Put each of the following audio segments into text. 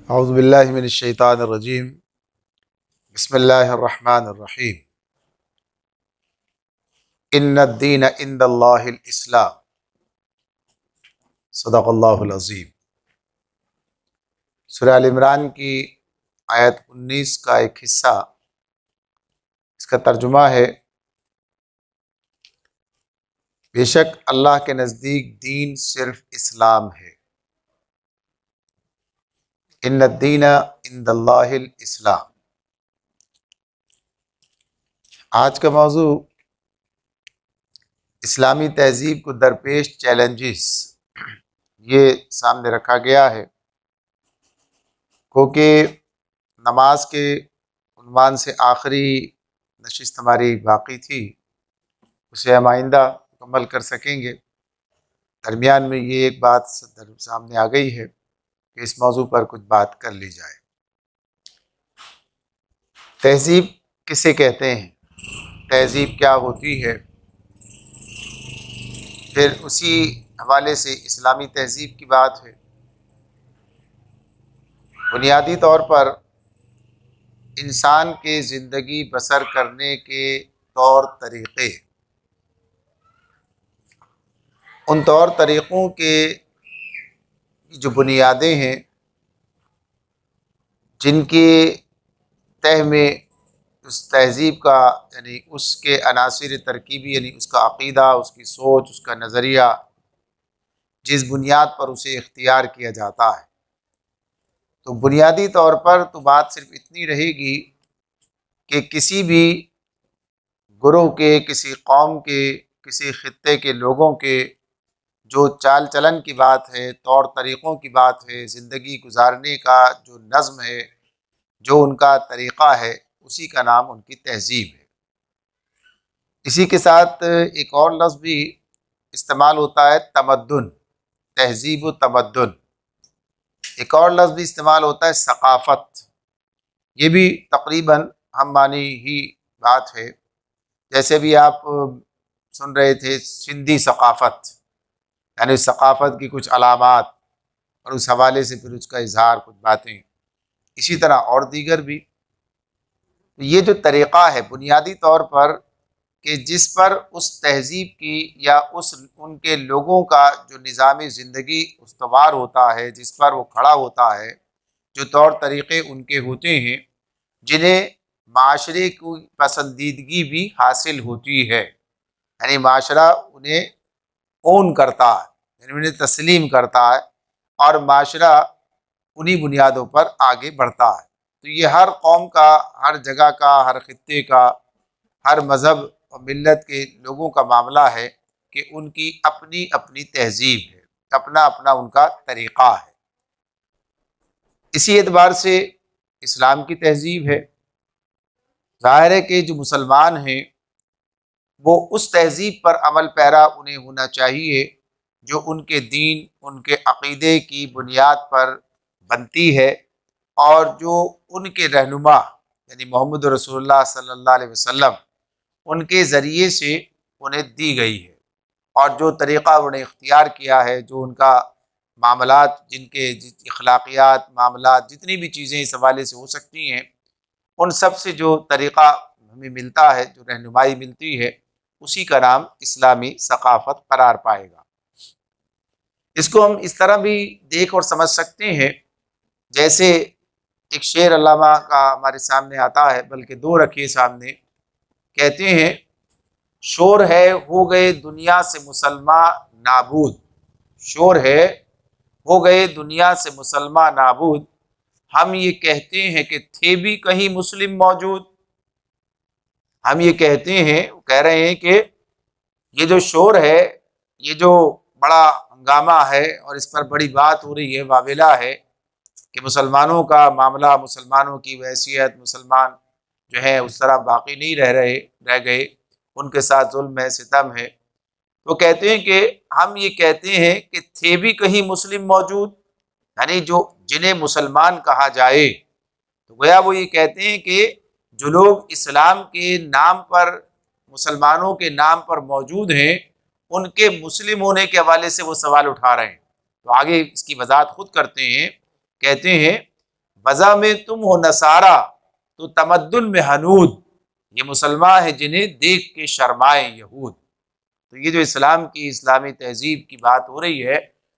औज़ु बिल्लाहि मिनश शैतानिर रजीम। बिस्मिल्लाहिर्रहमानिर्रहीम। इन्नद्दीन इंदल्लाहिल इस्लाम। सदक़ल्लाहुल अज़ीम। सूरह अल इमरान की आयत 19 का एक हिस्सा, इसका तर्जुमा है, बेशक अल्लाह के नज़दीक दीन सिर्फ इस्लाम है। इन्नद्दीन इंदल्लाहिल इस्लाम। आज का मौजू इस्लामी तहज़ीब को दरपेश चैलेंजेस, ये सामने रखा गया है, क्योंकि नमाज के उन्वान से आखिरी नशिस्त हमारी बाकी थी, उसे हम आइंदा मुकम्मल कर सकेंगे। दरमियान में ये एक बात सामने आ गई है कि इस मौजू पर कुछ बात कर ली जाए। तहज़ीब किसे कहते हैं, तहज़ीब क्या होती है, फिर उसी हवाले से इस्लामी तहज़ीब की बात है। बुनियादी तौर पर इंसान के ज़िंदगी बसर करने के तौर तरीक़े, उन तौर तरीक़ों के जो बुनियादें हैं, जिनके तह में उस तहज़ीब का यानी उसके अनासिर तरकीबी यानी उसका अक़ीदा, उसकी सोच, उसका नज़रिया, जिस बुनियाद पर उसे इख्तियार किया जाता है, तो बुनियादी तौर पर तो बात सिर्फ इतनी रहेगी कि किसी भी गुरूह के, किसी कौम के, किसी ख़ित्ते के लोगों के जो चाल चलन की बात है, तौर तरीक़ों की बात है, ज़िंदगी गुजारने का जो नज़्म है, जो उनका तरीक़ा है, उसी का नाम उनकी तहज़ीब है। इसी के साथ एक और लफ्ज़ भी इस्तेमाल होता है, तमद्दुन, तहज़ीब व तमद्दुन। एक और लफ्ज़ भी इस्तेमाल होता है, सक़ाफ़त। ये भी तकरीबन हम मानी ही बात है। जैसे भी आप सुन रहे थे सिंधी सक़ाफ़त, यानी सक़ाफ़त की कुछ अलामात और उस हवाले से फिर उसका इज़हार, कुछ बातें, इसी तरह और दीगर भी। ये जो तरीक़ा है बुनियादी तौर पर कि जिस पर उस तहज़ीब की या उस उनके लोगों का जो निज़ामी ज़िंदगी उस्तवार होता है, जिस पर वो खड़ा होता है, जो तौर तरीक़े उनके होते हैं, जिन्हें माशरे की पसंदीदगी भी हासिल होती है, यानी माशरा उन्हें ओन करता है, यानी उन्हें तस्लीम करता है और माशरा उन्हीं बुनियादों पर आगे बढ़ता है। तो ये हर कौम का, हर जगह का, हर ख़ित्ते का, हर मज़हब और मिल्लत के लोगों का मामला है कि उनकी अपनी अपनी तहज़ीब है, अपना अपना उनका तरीक़ा है। इसी एतबार से इस्लाम की तहज़ीब है। ज़ाहिर है कि जो मुसलमान हैं वो उस तहज़ीब पर अमल पैरा उन्हें होना चाहिए जो उनके दीन, उनके अक़ीदे की बुनियाद पर बनती है और जो उनके रहनुमा यानी मोहम्मद रसूलुल्लाह सल्लल्लाहु अलैहि वसल्लम उनके ज़रिए से उन्हें दी गई है और जो तरीक़ा उन्हें इख्तियार किया है, जो उनका मामलात, जिनके अखलाक़ियात, मामलात, जितनी भी चीज़ें इस हवाले से हो सकती हैं, उन सब से जो तरीक़ा हमें मिलता है, जो रहनुमाई मिलती है, उसी का नाम इस्लामी सक़ाफ़त करार पाएगा। इसको हम इस तरह भी देख और समझ सकते हैं, जैसे एक शेर अल्लामा का हमारे सामने आता है, बल्कि दो रखिए सामने। कहते हैं, शोर है हो गए दुनिया से मुसलमान नाबूद, शोर है हो गए दुनिया से मुसलमान नाबूद, हम ये कहते हैं कि थे भी कहीं मुस्लिम मौजूद। हम ये कहते हैं, कह रहे हैं कि ये जो शोर है, ये जो बड़ा हंगामा है और इस पर बड़ी बात हो रही है, वाविला है कि मुसलमानों का मामला, मुसलमानों की हैसियत, मुसलमान जो है उस तरह बाकी नहीं रह गए, उनके साथ जुल्म है, सितम है। तो कहते हैं कि हम ये कहते हैं कि थे भी कहीं मुस्लिम मौजूद, यानी जो जिन्हें मुसलमान कहा जाए, तो गोया वो ये कहते हैं कि जो लोग इस्लाम के नाम पर, मुसलमानों के नाम पर मौजूद हैं, उनके मुस्लिम होने के हवाले से वो सवाल उठा रहे हैं। तो आगे इसकी वजाहत खुद करते हैं, कहते हैं वज़ा में तुम हो नसारा तो तमद्दुन में हनूद, ये मुसलमान है जिन्हें देख के शर्माए यहूद। तो ये जो इस्लाम की इस्लामी तहजीब की बात हो रही है,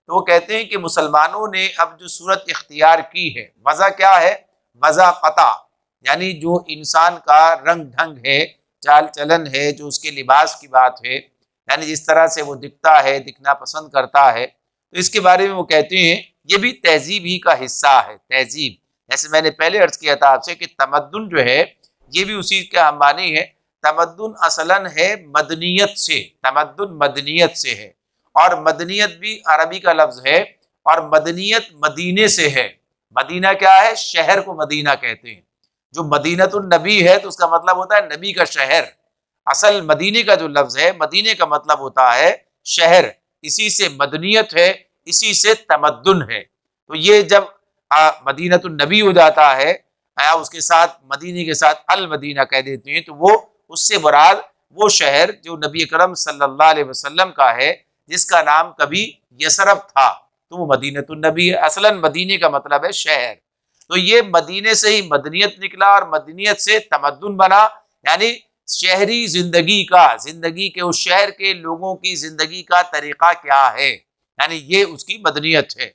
तो वो कहते हैं कि मुसलमानों ने अब जो सूरत इख्तियार की है, वज़ा क्या है, वज़ा क़ता, यानी जो इंसान का रंग ढंग है, चाल चलन है, जो उसके लिबास की बात है, यानी जिस तरह से वो दिखता है, दिखना पसंद करता है, तो इसके बारे में वो कहते हैं ये भी तहजीब ही का हिस्सा है। तहजीब, जैसे मैंने पहले अर्ज किया था आपसे कि तमद्दुन जो है ये भी उसी का हम मानी है। तमद्दुन असलन है मदनियत से, तमद्दुन मदनियत से है, और मदनियत भी अरबी का लफ्ज है, और मदनियत मदीने से है। मदीना क्या है, शहर को मदीना कहते हैं। जो मदीनतुन नबी है तो उसका मतलब होता है नबी का शहर। असल मदीने का जो लफ्ज है, मदीने का मतलब होता है शहर, इसी से मदनियत है, इसी से तमद्दुन है। तो ये जब मदीनतुन नबी हो जाता है या उसके साथ मदीने के साथ अल मदीना कह देते हैं, तो वो उससे मुराद वो शहर जो नबी करम सल्लल्लाहु अलैहि वसल्लम का है, जिसका नाम कभी यसरब था, तो वो मदीनतुन नबी है। असलन मदीने का मतलब है शहर। तो ये मदीने से ही मदनियत निकला और मदनियत से तमद्दुन बना, यानी शहरी जिंदगी का, जिंदगी के उस शहर के लोगों की जिंदगी का तरीका क्या है, यानी ये उसकी मदनियत है।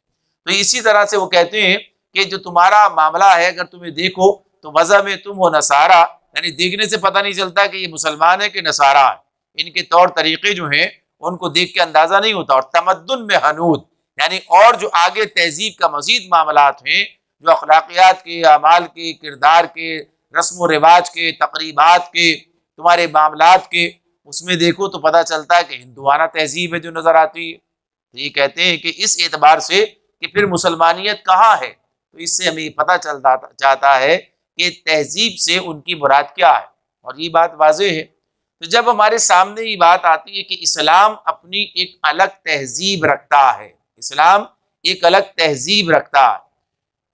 तो इसी तरह से वो कहते हैं कि जो तुम्हारा मामला है, अगर तुम्हें देखो तो वज़ा में तुम हो नसारा, यानी देखने से पता नहीं चलता कि ये मुसलमान है कि नसारा है, इनके तौर तरीके जो हैं उनको देख के अंदाजा नहीं होता। और तमद्दुन में हनूद, यानी और जो आगे तहजीब का मजीद मामलात हैं, जो अखलाकियात के, अमाल के, किरदार के, रस्म व रिवाज के, तकरीबात के, तुम्हारे मामलात के, उसमें देखो तो पता चलता है कि हिंदुआना तहजीब है जो नज़र आती है। तो ये कहते हैं कि इस एतबार से कि फिर मुसलमानियत कहाँ है, तो इससे हमें पता चलता जाता है कि तहजीब से उनकी मुराद क्या है, और ये बात वाज़ेह है। तो जब हमारे सामने ये बात आती है कि इस्लाम अपनी एक अलग तहजीब रखता है, इस्लाम एक अलग तहजीब रखता है,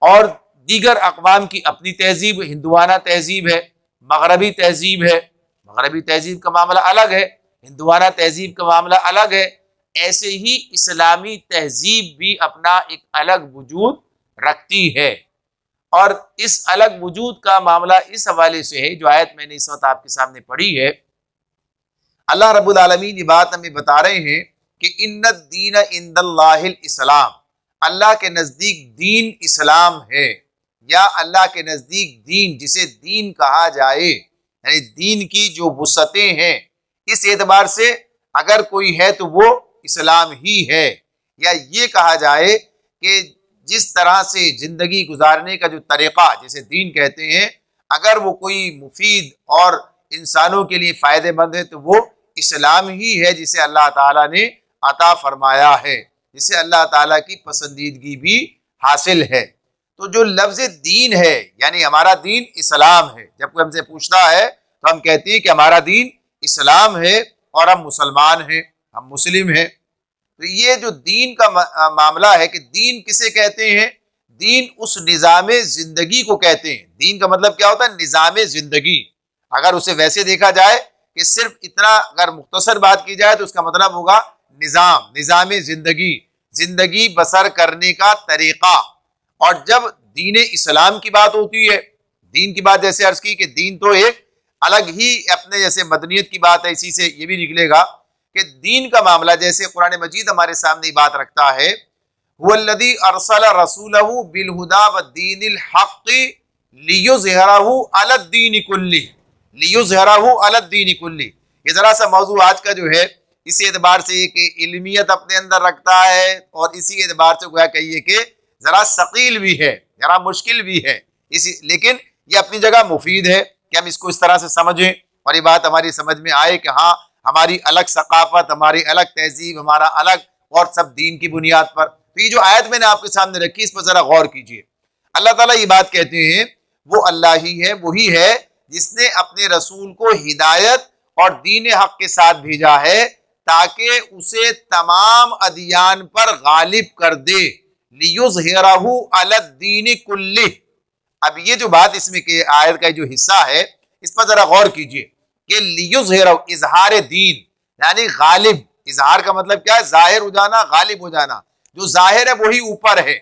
और दीगर अक़वाम की अपनी तहजीब, हिंदुआना तहजीब है, मगरबी तहजीब है, मगरबी तहजीब का मामला अलग है, हिंदुआना तहजीब का मामला अलग है। ऐसे ही इस्लामी तहजीब भी अपना एक अलग वजूद रखती है, और इस अलग वजूद का मामला इस हवाले से है, जो आयत मैंने इस वक्त आपके सामने पढ़ी है। अल्लाह रब्बुल आलमीन ये बात हमें बता रहे हैं कि इन्नद दीन इंदल्लाहिल इस्लाम, अल्लाह के नज़दीक दीन इस्लाम है, या अल्लाह के नज़दीक दीन जिसे दीन कहा जाए, यानी दीन की जो वुसअतें हैं, इस एतबार से अगर कोई है तो वो इस्लाम ही है। या ये कहा जाए कि जिस तरह से ज़िंदगी गुजारने का जो तरीक़ा, जिसे दीन कहते हैं, अगर वो कोई मुफीद और इंसानों के लिए फ़ायदेमंद है तो वो इस्लाम ही है, जिसे अल्लाह ताला ने अता फरमाया है, जिसे अल्लाह ताला की पसंदीदगी भी हासिल है। तो जो लफ्ज़ दीन है, यानी हमारा दीन इस्लाम है, जब कोई हमसे पूछता है तो हम कहते हैं कि हमारा दीन इस्लाम है और हम मुसलमान हैं, हम मुस्लिम हैं। तो ये जो दीन का मामला है कि दीन किसे कहते हैं, दीन उस निज़ाम ज़िंदगी को कहते हैं। दीन का मतलब क्या होता है, निज़ाम ज़िंदगी। अगर उसे वैसे देखा जाए कि सिर्फ इतना अगर मुख्तसर बात की जाए तो उसका मतलब होगा निज़ाम, निज़ाम ज़िंदगी, ज़िंदगी बसर करने का तरीक़ा। और जब दीन इस्लाम की बात होती है, दीन की बात जैसे अर्ज़ की कि दीन तो एक अलग ही अपने जैसे मदनियत की बात है, इसी से ये भी निकलेगा कि दीन का मामला, जैसे कुरान मजीद हमारे सामने बात रखता है, हुवल्लज़ी अरसला रसूलहू बिलहुदा वद्दीनिल हक़्क़ि लियुज़हिरहू अलद्दीनि कुल्ली, लियुज़हिरहू अलद्दीनि कुल्ली। ये ज़रा सा मौजू आज का जो है, इस एतबार से कि इल्मियत अपने अंदर रखता है, और इसी एतबार से गोया कहिए कि ज़रा सकील भी है, ज़रा मुश्किल भी है, इसी लेकिन ये अपनी जगह मुफीद है कि हम इसको इस तरह से समझें और ये बात हमारी समझ में आए कि हाँ, हमारी अलग सकाफत, हमारी अलग तहजीब, हमारा अलग, और सब दीन की बुनियाद पर। तो ये जो आयत मैंने आपके सामने रखी, इस पर ज़रा गौर कीजिए। अल्लाह ताला ये बात कहते हैं, वो अल्लाह ही है, वही है जिसने अपने रसूल को हिदायत और दीन हक के साथ भेजा है, ताकि उसे तमाम अदियान पर गालिब कर दे, लियुज़हिरहू अलद्दीनि कुल्ली। अब ये जो बात इसमें के आयत का जो हिस्सा है, इस पर जरा गौर कीजिए कि लियुज़हिरहू इजहार दीन, यानी गालिब। इजहार का मतलब क्या है, जाहिर हो जाना, गालिब हो जाना। जो जाहिर है वही ऊपर है,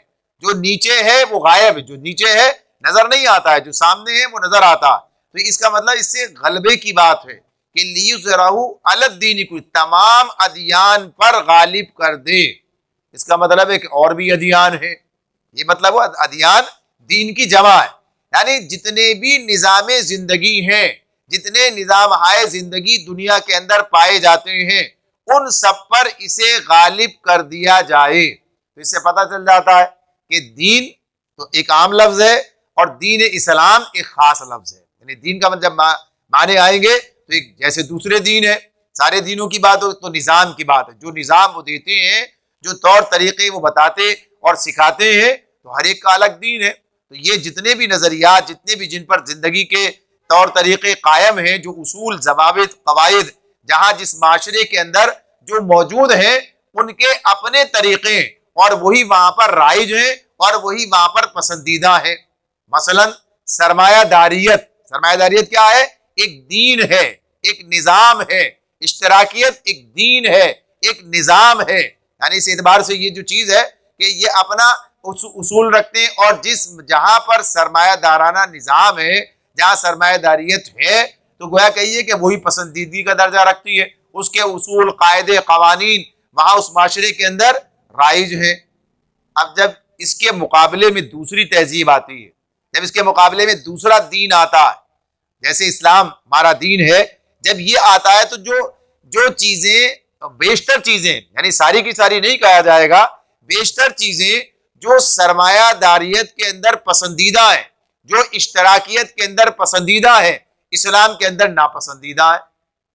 जो नीचे है वो गायब है, जो नीचे है नजर नहीं आता है, जो सामने है वो नजर आता है। तो इसका मतलब इससे गलबे की बात है कि लियुज़हिरहु अलद दीन कुल, तमाम अदियान पर गालिब कर दे। इसका मतलब है कि और भी अदियान है, ये मतलब वो अदियान दीन की जमा है, यानी जितने भी निज़ाम जिंदगी हैं, जितने निज़ाम हाय जिंदगी दुनिया के अंदर पाए जाते हैं, उन सब पर इसे गालिब कर दिया जाए। तो इससे पता चल जाता है कि दीन तो एक आम लफ्ज है और दीन इस्लाम एक खास लफ्ज है। यानी दीन का मतलब माने आएंगे तो एक जैसे दूसरे दीन है, सारे दीनों की बात हो तो निज़ाम की बात है, जो निज़ाम वो देते हैं, जो तौर तरीके वो बताते और सिखाते हैं, तो हर एक का अलग दीन है। तो ये जितने भी नजरियात, जितने भी जिन पर जिंदगी के तौर तरीके कायम हैं, जो उसूल ज़वाबित कवायद जहाँ जिस माशरे के अंदर जो मौजूद हैं, उनके अपने तरीके और वही वहां पर राइज है और वही वहां पर पसंदीदा है। मसलन सरमायादारियत, सरमायादारियत क्या है? एक दीन है, एक निज़ाम है। इश्तराकियत एक दीन है, एक निज़ाम है। यानी इस एतबार से ये जो चीज़ है कि ये अपना उसूल रखते हैं और जिस जहां पर सरमायादाराना निज़ाम है, जहां सरमायादारियत है, तो गोया कहिए कि वही पसंदीदी का दर्जा रखती है। उसके उसूल, कायदे, कवानीन वहां उस माशरे के अंदर राइज है। अब जब इसके मुकाबले में दूसरी तहजीब आती है, जब इसके मुकाबले में दूसरा दीन आता है, जैसे इस्लाम हमारा दीन है, जब ये आता है तो जो चीजें, बेशतर चीजें, यानी सारी की सारी नहीं कहा जाएगा, बेशतर चीजें जो सरमायादारियत के अंदर पसंदीदा है, जो इश्तराकियत के अंदर पसंदीदा है, इस्लाम के अंदर नापसंदीदा है।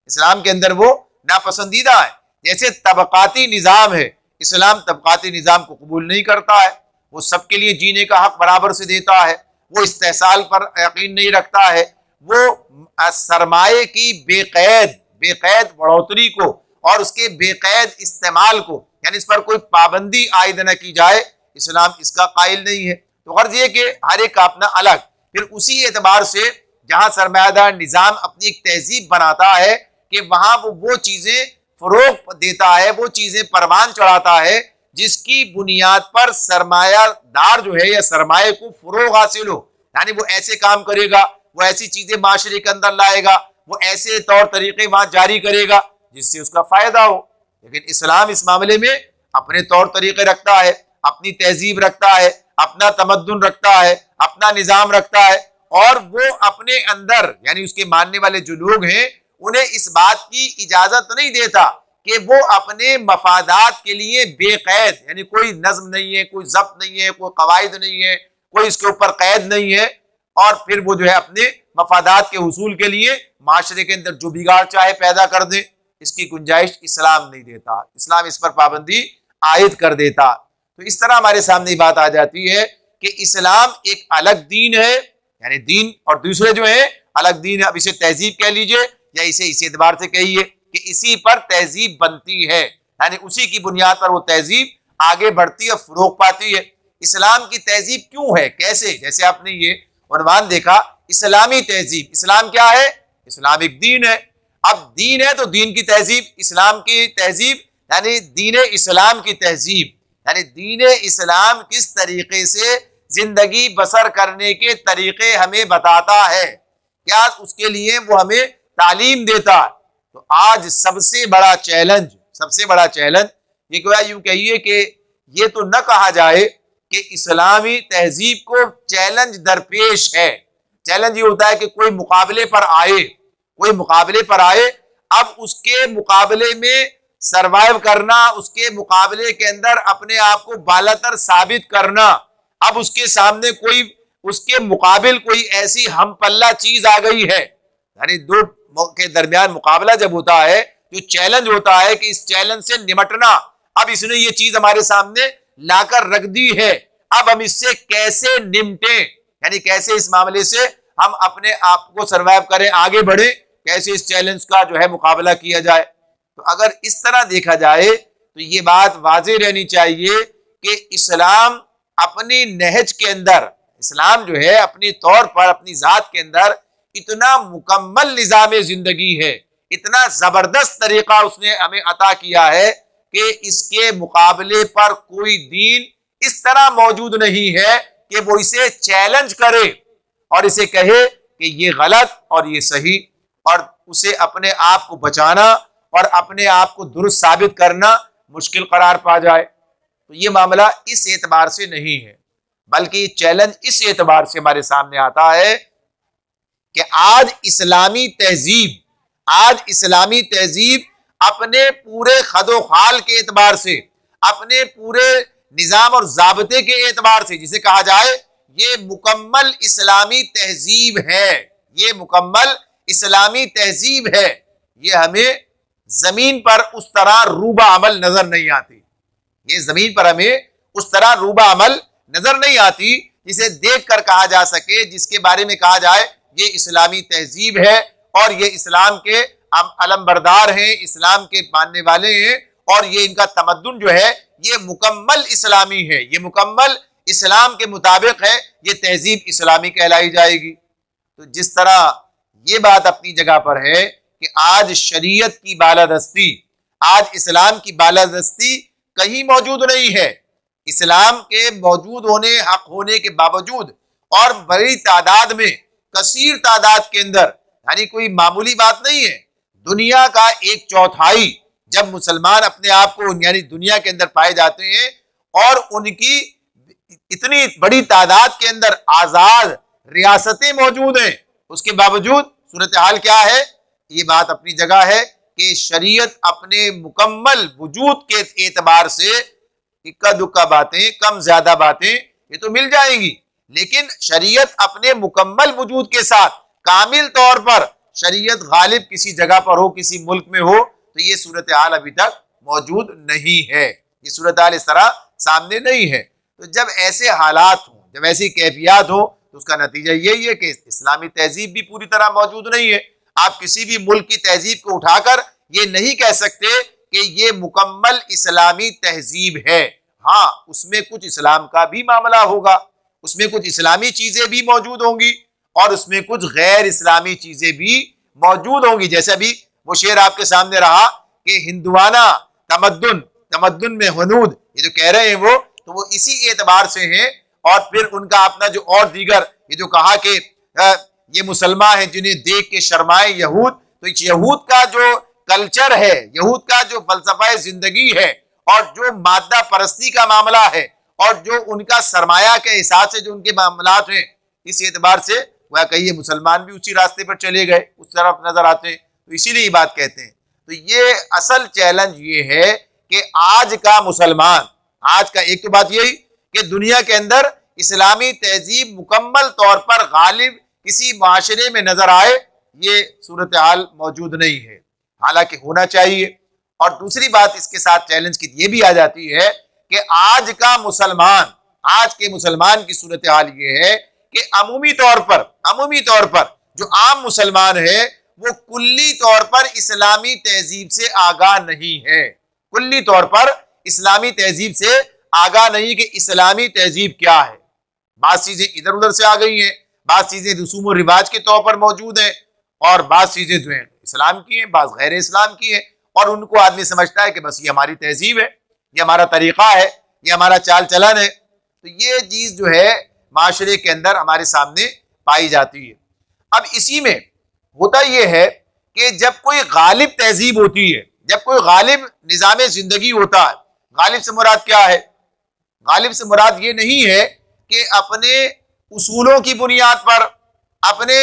इस्लाम के अंदर वो नापसंदीदा है। जैसे तबकाती निज़ाम है, इस्लाम तबकाती निज़ाम को कबूल नहीं करता है। वो सबके लिए जीने का हक बराबर से देता है। वो इस्तेसाल पर यकीन नहीं रखता है। वो सरमाए की बेक़ैद बढ़ोतरी को और उसके बेक़ैद इस्तेमाल को, यानी इस पर कोई पाबंदी आयद न की जाए, इस्लाम इसका कायल नहीं है। तो गर्ज ये कि हर एक का अपना अलग। फिर उसी एतबार से जहाँ सरमायादार निज़ाम अपनी एक तहजीब बनाता है कि वहाँ वो चीज़ें फ़रोग़ देता है, वो चीज़ें परवान चढ़ाता है जिसकी बुनियाद पर सरमायादार जो है या सरमाए को फ़रोग़ हासिल हो। यानी वो ऐसे काम करेगा, वो ऐसी चीज़ें माशरे के अंदर लाएगा, वो ऐसे तौर तरीक़े वहाँ जारी करेगा जिससे उसका फ़ायदा हो। लेकिन इस्लाम इस मामले में अपने तौर तरीक़े रखता है, अपनी तहजीब रखता है, अपना तमद्दुन रखता है, अपना निज़ाम रखता है, और वो अपने अंदर यानी उसके मानने वाले जो लोग हैं उन्हें इस बात की इजाजत नहीं देता कि वो अपने मफादात के लिए बेक़ैद, यानी कोई नज़्म नहीं है, कोई ज़ब्त नहीं है, कोई कवायद नहीं है, कोई इसके ऊपर कैद नहीं है, और फिर वो जो है अपने मफादात के हुसूल के लिए माशरे के अंदर जो बिगाड़ चाहे पैदा कर दे। इसकी गुंजाइश इस्लाम नहीं देता, इस्लाम इस पर पाबंदी आयद कर देता। तो इस तरह हमारे सामने बात आ जाती है कि इस्लाम एक अलग दीन है, यानी दीन और दूसरे जो है अलग दीन है। अब इसे तहजीब कह लीजिए या इसे इस एतबार से कहिए कि इसी पर तहजीब बनती है, यानी उसी की बुनियाद पर वो तहजीब आगे बढ़ती है, फ़रोग़ पाती है। इस्लाम की तहजीब क्यों है, कैसे? जैसे आपने ये उन्वान देखा, इस्लामी तहजीब। इस्लाम क्या है? इस्लामिक दीन है। अब दीन है तो दीन की तहजीब, इस्लाम की तहजीब यानी दीन इस्लाम की तहजीब, यानी दीन इस्लाम किस तरीके से जिंदगी बसर करने के तरीके हमें बताता है, क्या उसके लिए वो हमें तालीम देता है। तो आज सबसे बड़ा चैलेंज ये क्या, यूं कहिए कि ये तो न कहा जाए कि इस्लामी तहजीब को चैलेंज दरपेश है। चैलेंज ये होता है कि कोई मुकाबले पर आए, अब उसके मुकाबले में सरवाइव करना, उसके मुकाबले के अंदर अपने आप को बालातर साबित करना। अब उसके सामने कोई, उसके मुकाबिल कोई ऐसी हम पल्ला चीज आ गई है, यानी दो के दरमियान मुकाबला जब होता है, जो चैलेंज होता है कि इस चैलेंज से निमटना, अब इसने ये चीज हमारे सामने लाकर रख दी है, अब हम इससे कैसे निमटे, यानी कैसे इस मामले से हम अपने आप को सरवाइव करें, आगे बढ़े, कैसे इस चैलेंज का जो है मुकाबला किया जाए। तो अगर इस तरह देखा जाए तो ये बात वाज़ेह रहनी चाहिए कि इस्लाम अपनी नहज के अंदर, इस्लाम जो है अपनी तौर पर अपनी जात के अंदर इतना मुकम्मल निज़ाम जिंदगी है, इतना जबरदस्त तरीका उसने हमें अता किया है कि इसके मुकाबले पर कोई दीन इस तरह मौजूद नहीं है कि वो इसे चैलेंज करे और इसे कहे कि ये गलत और ये सही, और उसे अपने आप को बचाना और अपने आप को दुरुस्त साबित करना मुश्किल करार पा जाए। तो ये मामला इस एतबार से नहीं है, बल्कि चैलेंज इस एतबार से हमारे सामने आता है कि आज इस्लामी तहजीब अपने पूरे खदो खाल के एतबार से, अपने पूरे निजाम और जाब्ते के एतबार से, जिसे कहा जाए ये मुकम्मल इस्लामी तहजीब है, ये मुकम्मल इस्लामी तहजीब है, ये हमें जमीन पर उस तरह रूबा अमल नजर नहीं आती। ये जमीन पर हमें उस तरह रूबा अमल नजर नहीं आती जिसे देखकर कहा जा सके, जिसके बारे में कहा जाए ये इस्लामी तहजीब है और ये इस्लाम के अलमबरदार हैं, इस्लाम के मानने वाले हैं, और ये इनका तमद्दुन जो है ये मुकम्मल इस्लामी है, ये मुकम्मल इस्लाम के मुताबिक है, ये तहजीब इस्लामी कहलाई जाएगी। तो जिस तरह ये बात अपनी जगह पर है कि आज शरीयत की बालादस्ती, आज इस्लाम की बालादस्ती कहीं मौजूद नहीं है, इस्लाम के मौजूद होने, हक होने के बावजूद और बड़ी तादाद में, कसीर तादाद के अंदर, यानी कोई मामूली बात नहीं है, दुनिया का 1/4 जब मुसलमान अपने आप को यानी दुनिया के अंदर पाए जाते हैं और उनकी इतनी बड़ी तादाद के अंदर आजाद रियासतें मौजूद हैं, उसके बावजूद सूरत हाल क्या है? ये बात अपनी जगह है कि शरीयत अपने मुकम्मल वजूद के एतबार से इक्का दुक्का बातें, कम ज्यादा बातें ये तो मिल जाएंगी, लेकिन शरीयत अपने मुकम्मल वजूद के साथ कामिल तौर पर शरीयत गालिब किसी जगह पर हो, किसी मुल्क में हो, तो ये सूरत हाल अभी तक मौजूद नहीं है, ये सूरत हाल इस तरह सामने नहीं है। तो जब ऐसे हालात हों, जब ऐसी कैफियत हो, तो उसका नतीजा यही है कि इस्लामी तहजीब भी पूरी तरह मौजूद नहीं है। आप किसी भी मुल्क की तहजीब को उठाकर ये नहीं कह सकते कि ये मुकम्मल इस्लामी तहजीब है। हाँ, उसमें कुछ इस्लाम का भी मामला होगा, उसमें कुछ इस्लामी चीजें भी मौजूद होंगी और उसमें कुछ गैर इस्लामी चीजें भी मौजूद होंगी। जैसे अभी वो शेर आपके सामने रहा कि हिंदुआना तमद्दुन में हनूद, ये जो कह रहे हैं वो इसी एतबार से हैं। और फिर उनका अपना जो और दीगर ये जो कहा कि ये मुसलमान हैं जिन्हें देख के शर्माए यहूद, तो यहूद का जो कल्चर है, यहूद का जो फलसफा जिंदगी है और जो मादा परस्ती का मामला है और जो उनका सरमाया के हिसाब से जो उनके मामलात हैं, इस एतबार से वह कहिए मुसलमान भी उसी रास्ते पर चले गए, उस तरफ नजर आते हैं, तो इसीलिए ये बात कहते हैं। तो ये असल चैलेंज ये है कि आज का मुसलमान, आज का एक तो बात यही कि दुनिया के अंदर इस्लामी तहजीब मुकम्मल तौर पर गालिब किसी माशरे में नजर आए, ये सूरत हाल मौजूद नहीं है, हालांकि होना चाहिए। और दूसरी बात इसके साथ चैलेंज की ये भी आ जाती है कि आज का मुसलमान, आज के मुसलमान की सूरत हाल ये है कि अमूमी तौर पर जो आम मुसलमान है वो कुल्ली तौर पर इस्लामी तहजीब से आगाह नहीं है, कुल्ली तौर पर इस्लामी तहजीब से आगाह नहीं कि इस्लामी तहजीब क्या है। बात चीजें इधर उधर से आ गई हैं, बात चीजें रसूम और रिवाज के तौर पर मौजूद हैं और बात चीजें जो है इस्लाम की हैं, बात गैर इस्लाम की है, और उनको आदमी समझता है कि बस ये हमारी तहजीब है, ये हमारा तरीका है, ये हमारा चाल चलन है। तो ये चीज जो है माशरे के अंदर हमारे सामने पाई जाती है। अब इसी में होता यह है कि जब कोई गालिब तहजीब होती है, जब कोई गालिब निज़ाम जिंदगी होता है, गालिब से मुराद क्या है? गालिब से मुराद ये नहीं है कि अपने उसूलों की बुनियाद पर, अपने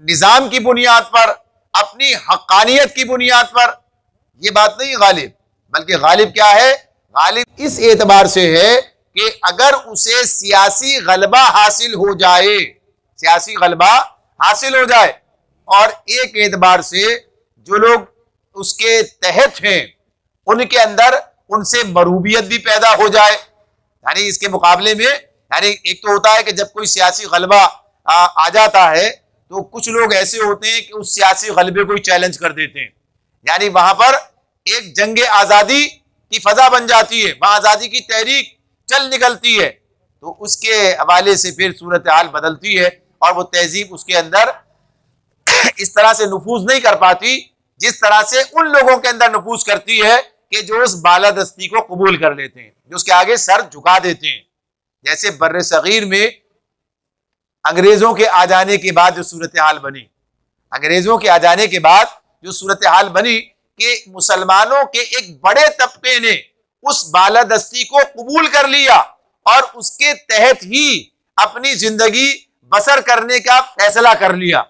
निज़ाम की बुनियाद पर, अपनी हक्कानियत की बुनियाद पर, ये बात नहीं गालिब, बल्कि गालिब क्या है? गालिब इस एतबार से है कि अगर उसे सियासी गलबा हासिल हो जाए, सियासी गलबा हासिल हो जाए, और एक एतबार से जो लोग उसके तहत हैं उनके अंदर उनसे मरूबियत भी पैदा हो जाए। यानी इसके मुकाबले में, यानी एक तो होता है कि जब कोई सियासी गलबा आ जाता है तो कुछ लोग ऐसे होते हैं कि उस सियासी गलबे को ही चैलेंज कर देते हैं, यानी वहां पर एक जंग आजादी की फजा बन जाती है, वहां आजादी की तहरीक चल निकलती है, तो उसके हवाले से फिर सूरत हाल बदलती है और वो तहजीब उसके अंदर इस तरह से नफूज नहीं कर पाती जिस तरह से उन लोगों के अंदर नफूज करती है कि जो उस बालादस्ती को कबूल कर लेते हैं, जो उसके आगे सर झुका देते हैं। जैसे बर्र सगीर में अंग्रेजों के आ जाने के बाद जो सूरत हाल बनी, अंग्रेजों के आ जाने के बाद जो सूरत हाल बनी कि मुसलमानों के एक बड़े तबके ने उस बालादस्ती को कबूल कर लिया और उसके तहत ही अपनी जिंदगी बसर करने का फैसला कर लिया,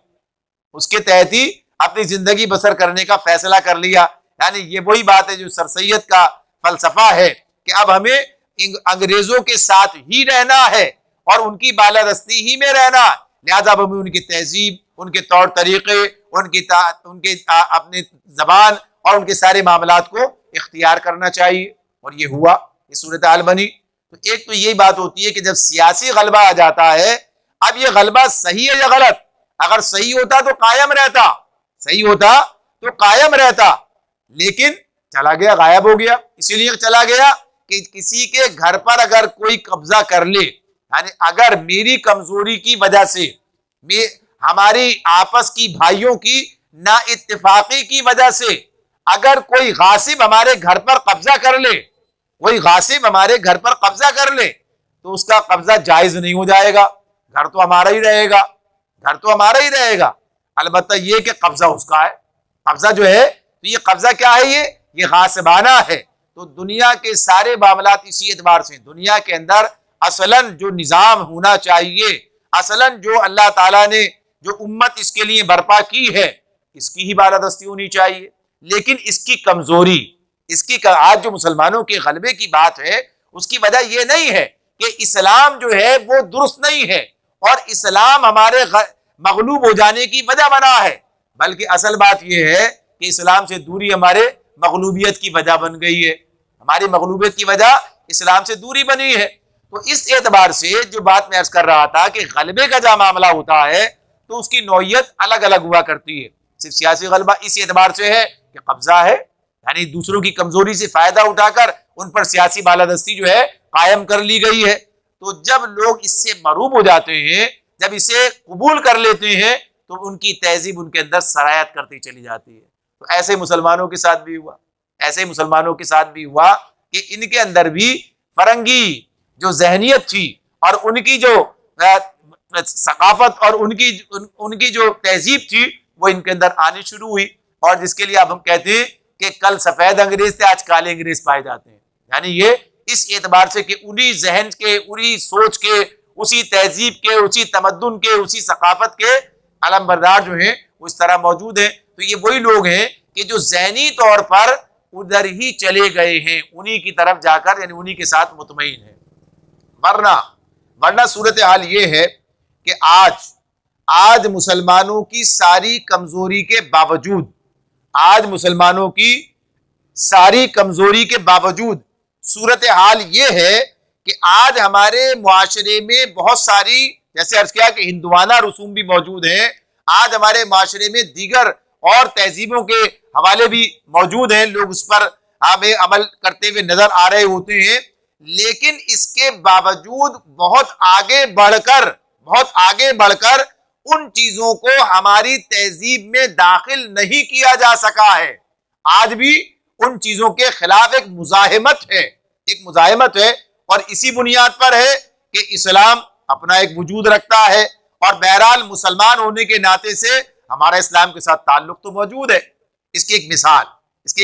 उसके तहत ही अपनी जिंदगी बसर करने का फैसला कर लिया। यानी ये वही बात है जो सर सैयद का फलसफा है कि अब हमें अंग्रेजों के साथ ही रहना है और उनकी बालादस्ती ही में रहना, लिहाजा हमें उनकी तहजीब, उनके तौर तरीके, उनके अपने जबान और उनके सारे मामलात को इख्तियार करना चाहिए। और ये हुआ, ये सूरत हाल बनी। तो एक तो यही बात होती है कि जब सियासी गलबा आ जाता है, अब ये गलबा सही है या गलत, अगर सही होता तो कायम रहता, सही होता तो कायम रहता, लेकिन चला गया, गायब हो गया। इसीलिए चला गया कि किसी के घर पर अगर कोई कब्जा कर ले, यानी अगर मेरी कमजोरी की वजह से, हमारी आपस की भाइयों की ना इत्तेफाकी की वजह से अगर कोई गासिब हमारे घर पर कब्जा कर ले, कोई गासिब हमारे घर पर कब्जा कर ले, तो उसका कब्जा जायज नहीं हो जाएगा, घर तो हमारा ही रहेगा, घर तो हमारा ही रहेगा। अलबत्ता ये कि कब्जा उसका है, कब्जा जो है, तो ये कब्जा क्या है, ये गासिबाना है। तो दुनिया के सारे मामलात इसी एतबार से, दुनिया के अंदर असलन जो निज़ाम होना चाहिए, असलन जो अल्लाह ताला ने जो उम्मत इसके लिए बर्पा की है, इसकी ही बालादस्ती होनी चाहिए। लेकिन इसकी कमजोरी, इसकी आज जो मुसलमानों के गलबे की बात है, उसकी वजह यह नहीं है कि इस्लाम जो है वो दुरुस्त नहीं है और इस्लाम हमारे मगलूब हो जाने की वजह बना है, बल्कि असल बात यह है कि इस्लाम से दूरी हमारे मगलूबियत की वजह बन गई है, हमारी मगलूबियत की वजह इस्लाम से दूरी बनी है। तो इस एतबार से जो बात मैं अर्ज कर रहा था कि गलबे का जहाँ मामला होता है तो उसकी नौयत अलग अलग हुआ करती है। सिर्फ सियासी गलबा इस एतबार से है कि कब्जा है, यानी दूसरों की कमजोरी से फायदा उठाकर उन पर सियासी बालादस्ती जो है कायम कर ली गई है। तो जब लोग इससे मरूब हो जाते हैं, जब इसे कबूल कर लेते हैं, तो उनकी तहजीब उनके अंदर सरायत करती चली जाती है। तो ऐसे मुसलमानों के साथ भी हुआ, ऐसे मुसलमानों के साथ भी हुआ कि इनके अंदर भी फरंगी जो जहनियत थी और उनकी जो सकाफत और उनकी जो तहजीब थी वो इनके अंदर आनी शुरू हुई, और जिसके लिए अब हम कहते हैं कि कल सफेद अंग्रेज थे, आज काले अंग्रेज पाए जाते हैं। यानी ये इस एतबार से कि उन्हीं जहन के, उन्हीं सोच के, उसी तहजीब के, उसी तमद्दुन के, उसी सकाफत के अलमबरदार जो हैं वो इस तरह मौजूद हैं। तो ये वही लोग हैं कि जो जहनी तौर पर उधर ही चले गए हैं, उन्हीं की तरफ जाकर, यानी उन्हीं के साथ मुतमईन है। वरना सूरत हाल ये है कि आज मुसलमानों की सारी कमजोरी के बावजूद, आज मुसलमानों की सारी कमजोरी के बावजूद सूरत हाल ये है कि आज हमारे मुआशरे में बहुत सारी, जैसे अर्ज किया कि हिंदुआना रसूम भी मौजूद हैं, आज हमारे मुआशरे में दीगर और तहजीबों के हवाले भी मौजूद हैं, लोग उस पर हमें अमल करते हुए नजर आ रहे होते हैं। लेकिन इसके बावजूद बहुत आगे बढ़कर उन चीजों को हमारी तहजीब में दाखिल नहीं किया जा सका है। आज भी उन चीजों के खिलाफ एक मुजाहिमत है, और इसी बुनियाद पर है कि इस्लाम अपना एक वजूद रखता है, और बहरहाल मुसलमान होने के नाते से हमारा इस्लाम के साथ ताल्लुक तो मौजूद है। इसकी एक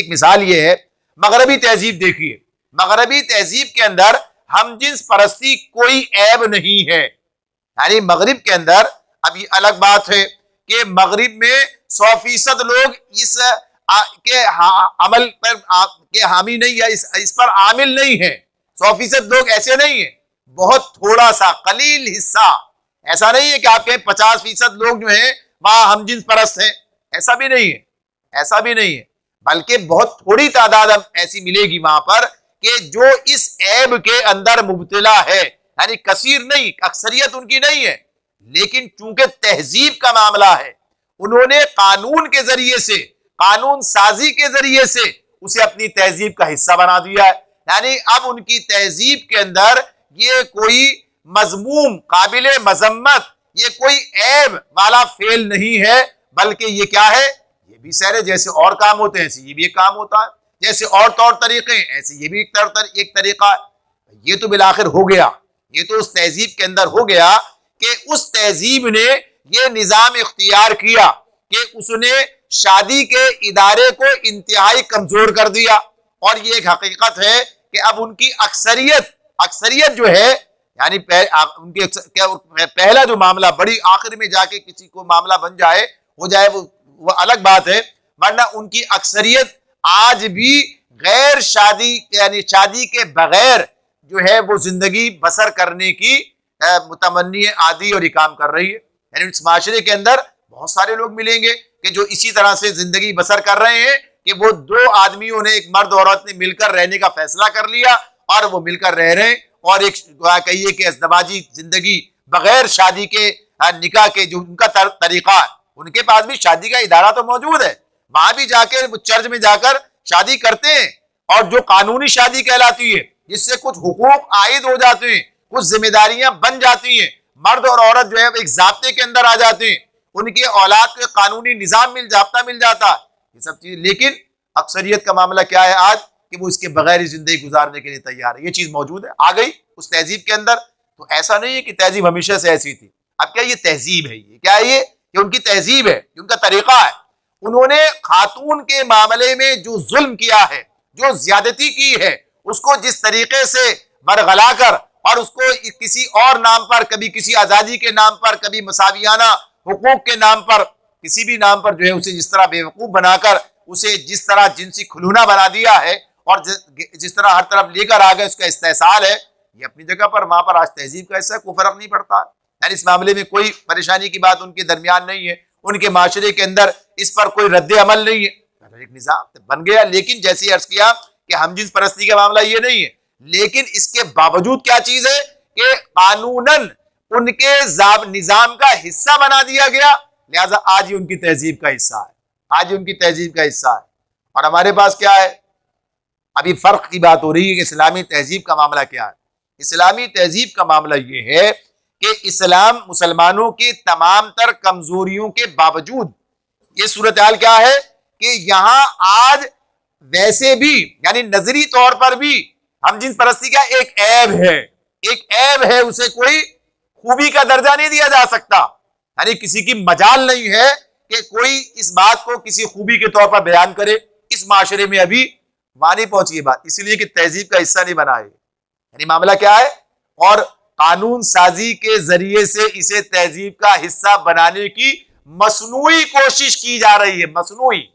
मिसाल ये है, मगरबी तहजीब देखिए, मगरबी तहजीब के अंदर हम जिन्स परस्ती कोई ऐब नहीं है। यानी मगरिब के अंदर, अब ये अलग बात है कि मगरिब में 100% लोग इस के अमल पर के हामी नहीं है, इस पर आमिल नहीं है। 100% लोग ऐसे नहीं है, बहुत थोड़ा सा कलील हिस्सा, ऐसा नहीं है कि आपके 50% लोग जो हैं वहां हम जिन्स परस्त हैं, ऐसा भी नहीं है, बल्कि बहुत थोड़ी तादाद हम ऐसी मिलेगी वहां पर कि जो इस ऐब के अंदर मुब्तला है, यानी कसीर नहीं, अक्सरियत उनकी नहीं है। लेकिन चूंकि तहजीब का मामला है, उन्होंने कानून के जरिए से, कानून साजी के जरिए से उसे अपनी तहजीब का हिस्सा बना दिया है। यानी अब उनकी तहजीब के अंदर ये कोई मजमूम, काबिल मजम्मत, ये कोई ऐब वाला फेल नहीं है, बल्कि ये क्या है, ये भी सैर, जैसे और काम होते हैं ऐसे ये भी एक काम होता है, जैसे और तौर तरीके ऐसे ये भी एक तरीका है। ये तो बिलाखिर हो गया ये तो उस तहजीब के अंदर हो गया कि उस तहजीब ने ये निज़ाम इख्तियार किया कि उसने शादी के इदारे को इंतहाई कमजोर कर दिया। और ये एक हकीकत है कि अब उनकी अक्सरियत जो है, यानी उनके पहला जो मामला बड़ी आखिर में जाके किसी को मामला बन जाए हो जाए वो अलग बात है, वरना उनकी अक्सरियत आज भी गैर शादी यानी शादी के बगैर जो है वो जिंदगी बसर करने की मुतमन्नी आदि और ये काम कर रही है। यानी इस माशरे के अंदर बहुत सारे लोग मिलेंगे कि जो इसी तरह से जिंदगी बसर कर रहे हैं कि वो दो आदमियों ने, एक मर्द औरत ने मिलकर रहने का फैसला कर लिया और वो मिलकर रह रहे हैं, और एक कहिए कि अज़दवाजी जिंदगी बगैर शादी के निकाह के जो उनका तरीका है, उनके पास भी शादी का इदारा तो मौजूद है, वहां भी जाकर वो चर्च में जाकर शादी करते हैं, और जो कानूनी शादी कहलाती है जिससे कुछ हुकूक आयद हो जाते हैं, कुछ जिम्मेदारियां बन जाती हैं, मर्द और औरत जो है एक ज़ाब्ते के अंदर आ जाते हैं, उनके औलाद को कानूनी निज़ाम ज़ाब्ता मिल जाता है, ये सब चीज। लेकिन अक्सरियत का मामला क्या है आज कि वो इसके बगैर ही जिंदगी गुजारने के लिए तैयार है। ये चीज मौजूद है, आ गई उस तहजीब के अंदर। तो ऐसा नहीं है कि तहजीब हमेशा से ऐसी थी। अब क्या ये तहजीब है, ये क्या है, ये उनकी तहजीब है, ये उनका तरीका है। उन्होंने खातून के मामले में जो जुल्म किया है, जो ज्यादती की है, उसको जिस तरीके से बरगला कर और उसको किसी और नाम पर, कभी किसी आजादी के नाम पर, कभी मसावियाना हुकूक के नाम पर, किसी भी नाम पर जो है उसे जिस तरह बेवकूफ बनाकर उसे जिस तरह जिनसी खुलूना बना दिया है और जिस तरह हर तरफ लेकर आ गए, उसका इस्तेहसाल है। ये अपनी जगह पर, वहां पर आज तहजीब का ऐसा कोई फर्क नहीं पड़ता। यानी इस मामले में कोई परेशानी की बात उनके दरमियान नहीं है, उनके माशरे के अंदर इस पर कोई रद्द अमल नहीं है, एक निज़ाम बन गया। लेकिन जैसे अर्ज किया कि हमजिन्स परस्ती का मामला ये नहीं है, लेकिन इसके बावजूद क्या चीज है कि कानूनन उनके निजाम का हिस्सा बना दिया गया, लिहाजा आज ये उनकी तहजीब का हिस्सा है, आज उनकी तहजीब का हिस्सा है। और हमारे पास क्या है, अभी फर्क की बात हो रही है कि इस्लामी तहजीब का मामला क्या है। इस्लामी तहजीब का मामला ये है कि इस्लाम मुसलमानों के तमाम तर कमजोरियों के बावजूद, ये सूरत हाल क्या है कि यहां आज वैसे भी यानी नजरी तौर पर भी हमजिन्स परस्ती का एक ऐब है, एक ऐब है, उसे कोई खूबी का दर्जा नहीं दिया जा सकता। यानी किसी की मजाल नहीं है कि कोई इस बात को किसी खूबी के तौर पर बयान करे। इस माशरे में अभी वहां नहीं पहुंची ये बात, इसलिए कि तहजीब का हिस्सा नहीं बना है। यानी मामला क्या है, और कानून साजी के जरिए से इसे तहजीब का हिस्सा बनाने की मसनूई कोशिश की जा रही है, मसनूई,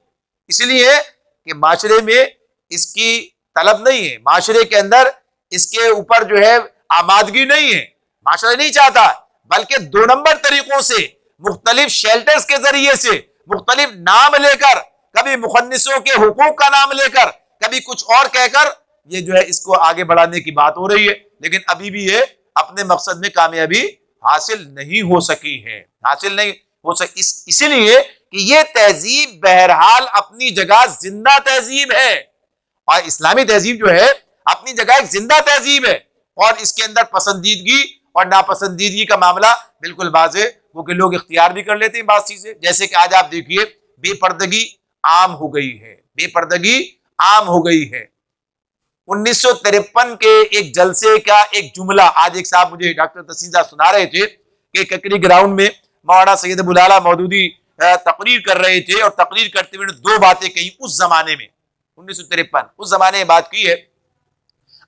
इसलिए कि माशरे में इसकी तलब नहीं है, माशरे के अंदर इसके ऊपर जो है आमादगी नहीं है, माशरा नहीं चाहता, बल्कि 2 नंबर तरीकों से, मुख्तलिफ शेल्टर्स के जरिए से, मुख्तलिफ नाम लेकर, कभी मुखन्निसों के हुकूक का नाम लेकर, कभी कुछ और कहकर ये जो है इसको आगे बढ़ाने की बात हो रही है। लेकिन अभी भी ये अपने मकसद में कामयाबी हासिल नहीं हो सकी है, हासिल नहीं हो सकी, इसीलिए कि ये तहजीब बहरहाल अपनी जगह जिंदा तहजीब है, और इस्लामी तहजीब जो है अपनी जगह एक जिंदा तहजीब है, और इसके अंदर पसंदीदगी और नापसंदीदगी का मामला बिल्कुल वाज़े, वो कि लोग इख्तियार भी कर लेते हैं बात चीजें। जैसे कि आज आप देखिए बेपर्दगी आम हो गई है, बेपर्दगी आम हो गई है। 1953 के एक जलसे का एक जुमला आज एक साहब मुझे डॉक्टर तस्सीम साहब सुना रहे थे कि ककरी ग्राउंड में मौलाना सैयद अबुल आला मौदूदी तकरीर कर रहे थे, और तकरीर करते हुए 2 बातें कही उस जमाने में, 1953 उस जमाने में बात की है।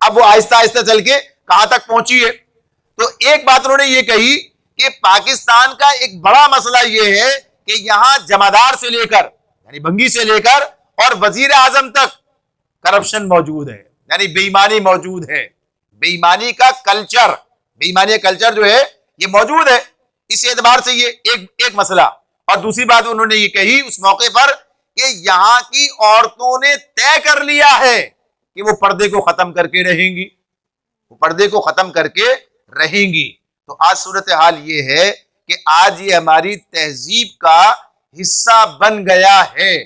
अब वो आहिस्ता आहिस्ता चल के कहां तक पहुंची है, तो एक बात उन्होंने ये कही कि पाकिस्तान का एक बड़ा मसला ये है कि यहां जमादार से लेकर यानी भंगी से लेकर और वजीर आजम तक करप्शन मौजूद है, यानी बेईमानी मौजूद है, बेईमानी का कल्चर जो है ये मौजूद है। इस एतबार से ये एक मसला। और दूसरी बात उन्होंने ये कही उस मौके पर कि यहां की औरतों ने तय कर लिया है कि वो पर्दे को खत्म करके रहेंगी, वो पर्दे को खत्म करके रहेंगी। तो आज सूरत हाल ये है कि आज ये हमारी तहजीब का हिस्सा बन गया है,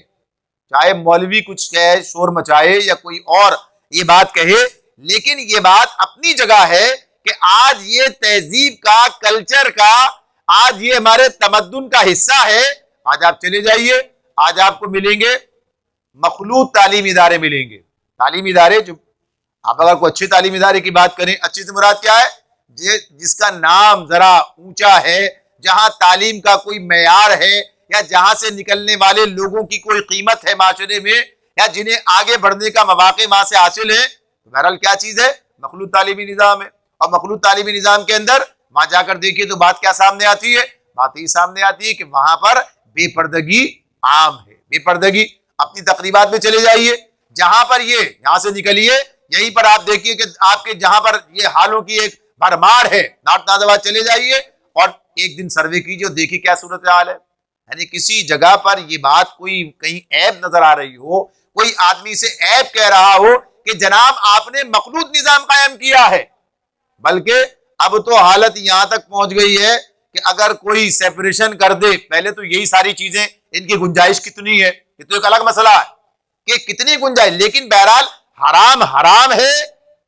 चाहे मौलवी कुछ कहे, शोर मचाए, या कोई और ये बात कहे, लेकिन ये बात अपनी जगह है कि आज ये तहजीब का, कल्चर का, आज ये हमारे तमद्दुन का हिस्सा है। आज आप चले जाइए, आज आपको मिलेंगे मखलूत तालीमी इदारे मिलेंगे, तालीमी इदारे जो, आप अगर कोई अच्छे तालीमी इदारे की बात करें, अच्छी से मुराद क्या है, जिसका नाम जरा ऊंचा है, जहां तालीम का कोई मेयार है, या जहां से निकलने वाले लोगों की कोई कीमत है माशरे में, या जिन्हें आगे बढ़ने का मौके वहां से हासिल है, तो बहरहाल क्या चीज है, मखलूत तालीमी निज़ाम है। और मखलूत तालीमी निज़ाम के अंदर वहां जाकर देखिए तो बात क्या सामने आती है, बात ये सामने आती है कि वहां पर बेपर्दगी आम है। बेपर्दगी, अपनी तकरीबात में चले जाइए, जहां पर ये, यहां से निकलिए, यहीं पर आप देखिए कि आपके जहां पर ये हालों की एक भरमार है, नाज़ाबाद चले जाइए और एक दिन सर्वे कीजिए और देखिए क्या सूरत हाल है। यानी किसी जगह पर ये बात कोई कहीं ऐब नजर आ रही हो, कोई आदमी से ऐब कह रहा हो कि जनाब आपने मखलूत निजाम कायम किया है, बल्कि अब तो हालत यहां तक पहुंच गई है कि अगर कोई सेपरेशन कर दे, पहले तो यही सारी चीजें, इनकी गुंजाइश कितनी है ये तो एक अलग मसला है कि कितनी गुंजाइश, लेकिन बहरहाल हराम हराम है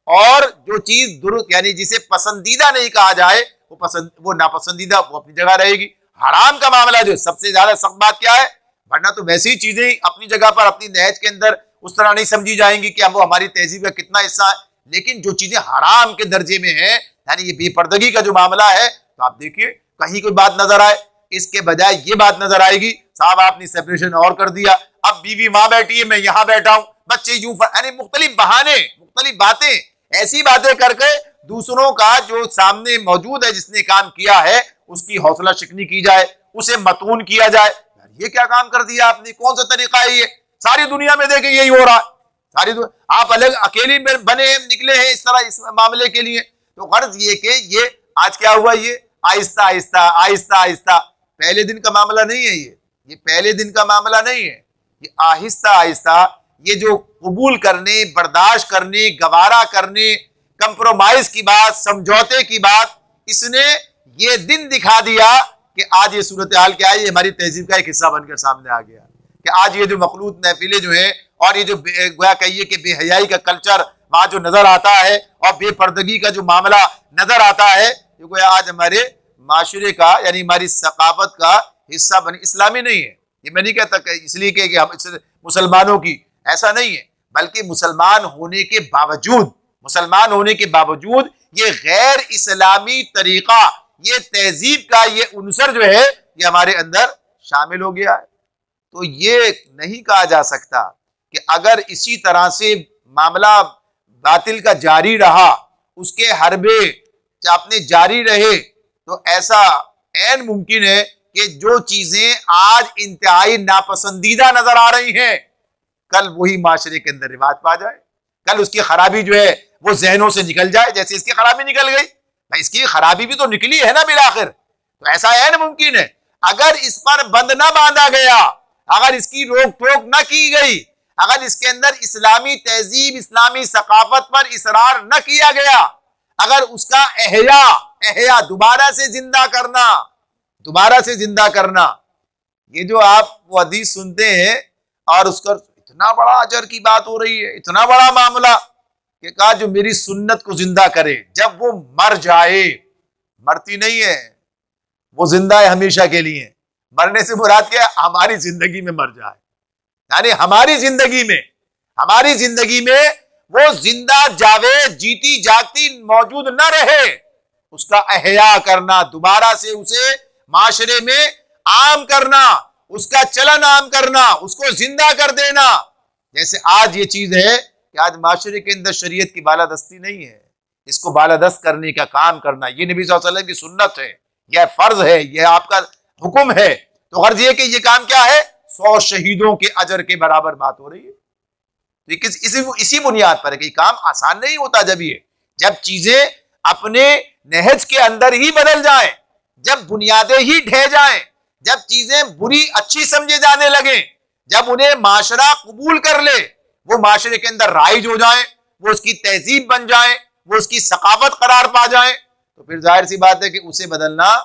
और जो चीज दुरुस्त यानी जिसे पसंदीदा नहीं कहा जाए वो नापसंदीदा वो अपनी जगह रहेगी। हराम का मामला जो सबसे ज्यादा सख्त बात क्या है, वरना तो वैसी चीजें अपनी जगह पर अपनी नहज के अंदर उस तरह नहीं समझी जाएंगी कि वो हमारी तहजीब का कितना हिस्सा है, लेकिन जो चीजें हराम के दर्जे में है, यानी ये बेपर्दगी का जो मामला है, तो आप देखिए कहीं कोई बात नजर आए, इसके बजाय ये बात नजर आएगी साहब आपने सेपरेशन और कर दिया, अब बीवी वहां बैठी है मैं यहाँ बैठा हूं, बच्चे यूं, यानी मुख्तलिफ बहाने, मुख्तलिफ बातें, ऐसी बातें करके दूसरों का जो सामने मौजूद है जिसने काम किया है उसकी हौसला शिकनी की जाए, उसे मतून किया जाए। ये क्या काम कर दिया आपने, कौन सा तरीका है ये, सारी दुनिया में देखें यही हो रहा है, सारी आप अलग अकेले बने निकले हैं इस तरह इस मामले के लिए। तो गर्ज ये कि ये आज क्या हुआ, ये आहिस्ता आहिस्ता आहिस्ता आहिस्ता, पहले दिन का मामला नहीं है, ये पहले दिन का मामला नहीं है, ये आहिस्ता आहिस्ता ये जो कबूल करने, बर्दाश्त करने, गवारा करने, कंप्रोमाइज की बात, समझौते की बात, इसने ये दिन दिखा दिया कि आज ये सूरत हाल क्या है, ये हमारी तहजीब का एक हिस्सा बनकर सामने आ गया कि आज ये जो मखलूत महफिलें जो है और ये जो गोया कहिए कि बेहयाई का कल्चर वहां जो नजर आता है और बेपर्दगी का जो मामला नजर आता है, ये गोया आज हमारे माशरे का यानी हमारी सकाफत का हिस्सा बने। इस्लामी नहीं है ये, मैं नहीं कहता इसलिए कि हम मुसलमानों की, ऐसा नहीं है, बल्कि मुसलमान होने के बावजूद ये गैर इस्लामी तरीका, ये तहजीब का ये उनसर जो है ये हमारे अंदर शामिल हो गया है। तो ये नहीं कहा जा सकता कि अगर इसी तरह से मामला बातिल का जारी रहा, उसके हरबे अपने जारी रहे, तो ऐसा ऐन मुमकिन है कि जो चीजें आज इंतहाई नापसंदीदा नजर आ रही हैं, कल वही माशरे के अंदर रिवाज पा जाए, कल उसकी खराबी जो है वो जहनों से निकल जाए, जैसे इसकी खराबी निकल गई, भाई इसकी खराबी भी तो निकली है ना बिलाखिर। तो ऐसा है ना मुमकिन है, अगर इस पर बंद ना बांधा गया, अगर इसकी रोक टोक न की गई, अगर इसके अंदर इस्लामी तहजीब, इस्लामी सकाफत पर इसरार न किया गया, अगर उसका एहया दोबारा से जिंदा करना, ये जो आप वो हदीस सुनते हैं और उसका इतना बड़ा अजर की बात हो रही है, इतना बड़ा मामला कि कहा जो मेरी सुन्नत को जिंदा करे, जब वो मर जाए, मरती नहीं है वो जिंदा है हमेशा के लिए, मरने से मुराद क्या है, हमारी जिंदगी में मर जाए, यानी हमारी जिंदगी में वो जिंदा जावे, जीती जागती मौजूद न रहे, उसका एहया करना, दोबारा से उसे माशरे में आम करना, उसका चलन आम करना, उसको जिंदा कर देना। जैसे आज ये चीज है कि आज माशरे के अंदर शरीयत की बालादस्ती नहीं है, इसको बालादस्त करने का काम करना ये नबी सल्लल्लाहु अलैहि वसल्लम की सुन्नत है, यह फर्ज है, यह आपका हुक्म है। तो गर्ज ये कि ये काम क्या है, 100 शहीदों के अजर के बराबर बात हो रही है। तो इसी बुनियाद पर है कि काम आसान नहीं होता, जब चीजें अपने नहज के अंदर ही बदल जाएं, जब बुनियादें ही ढह जाएं, जब चीजें बुरी अच्छी समझे जाने लगे, जब उन्हें माशरा कबूल कर ले, वो माशरे के अंदर राइज हो जाए, वो उसकी तहजीब बन जाए, वो उसकी सकाफत करार पा जाए, तो फिर जाहिर सी बात है कि उसे बदलना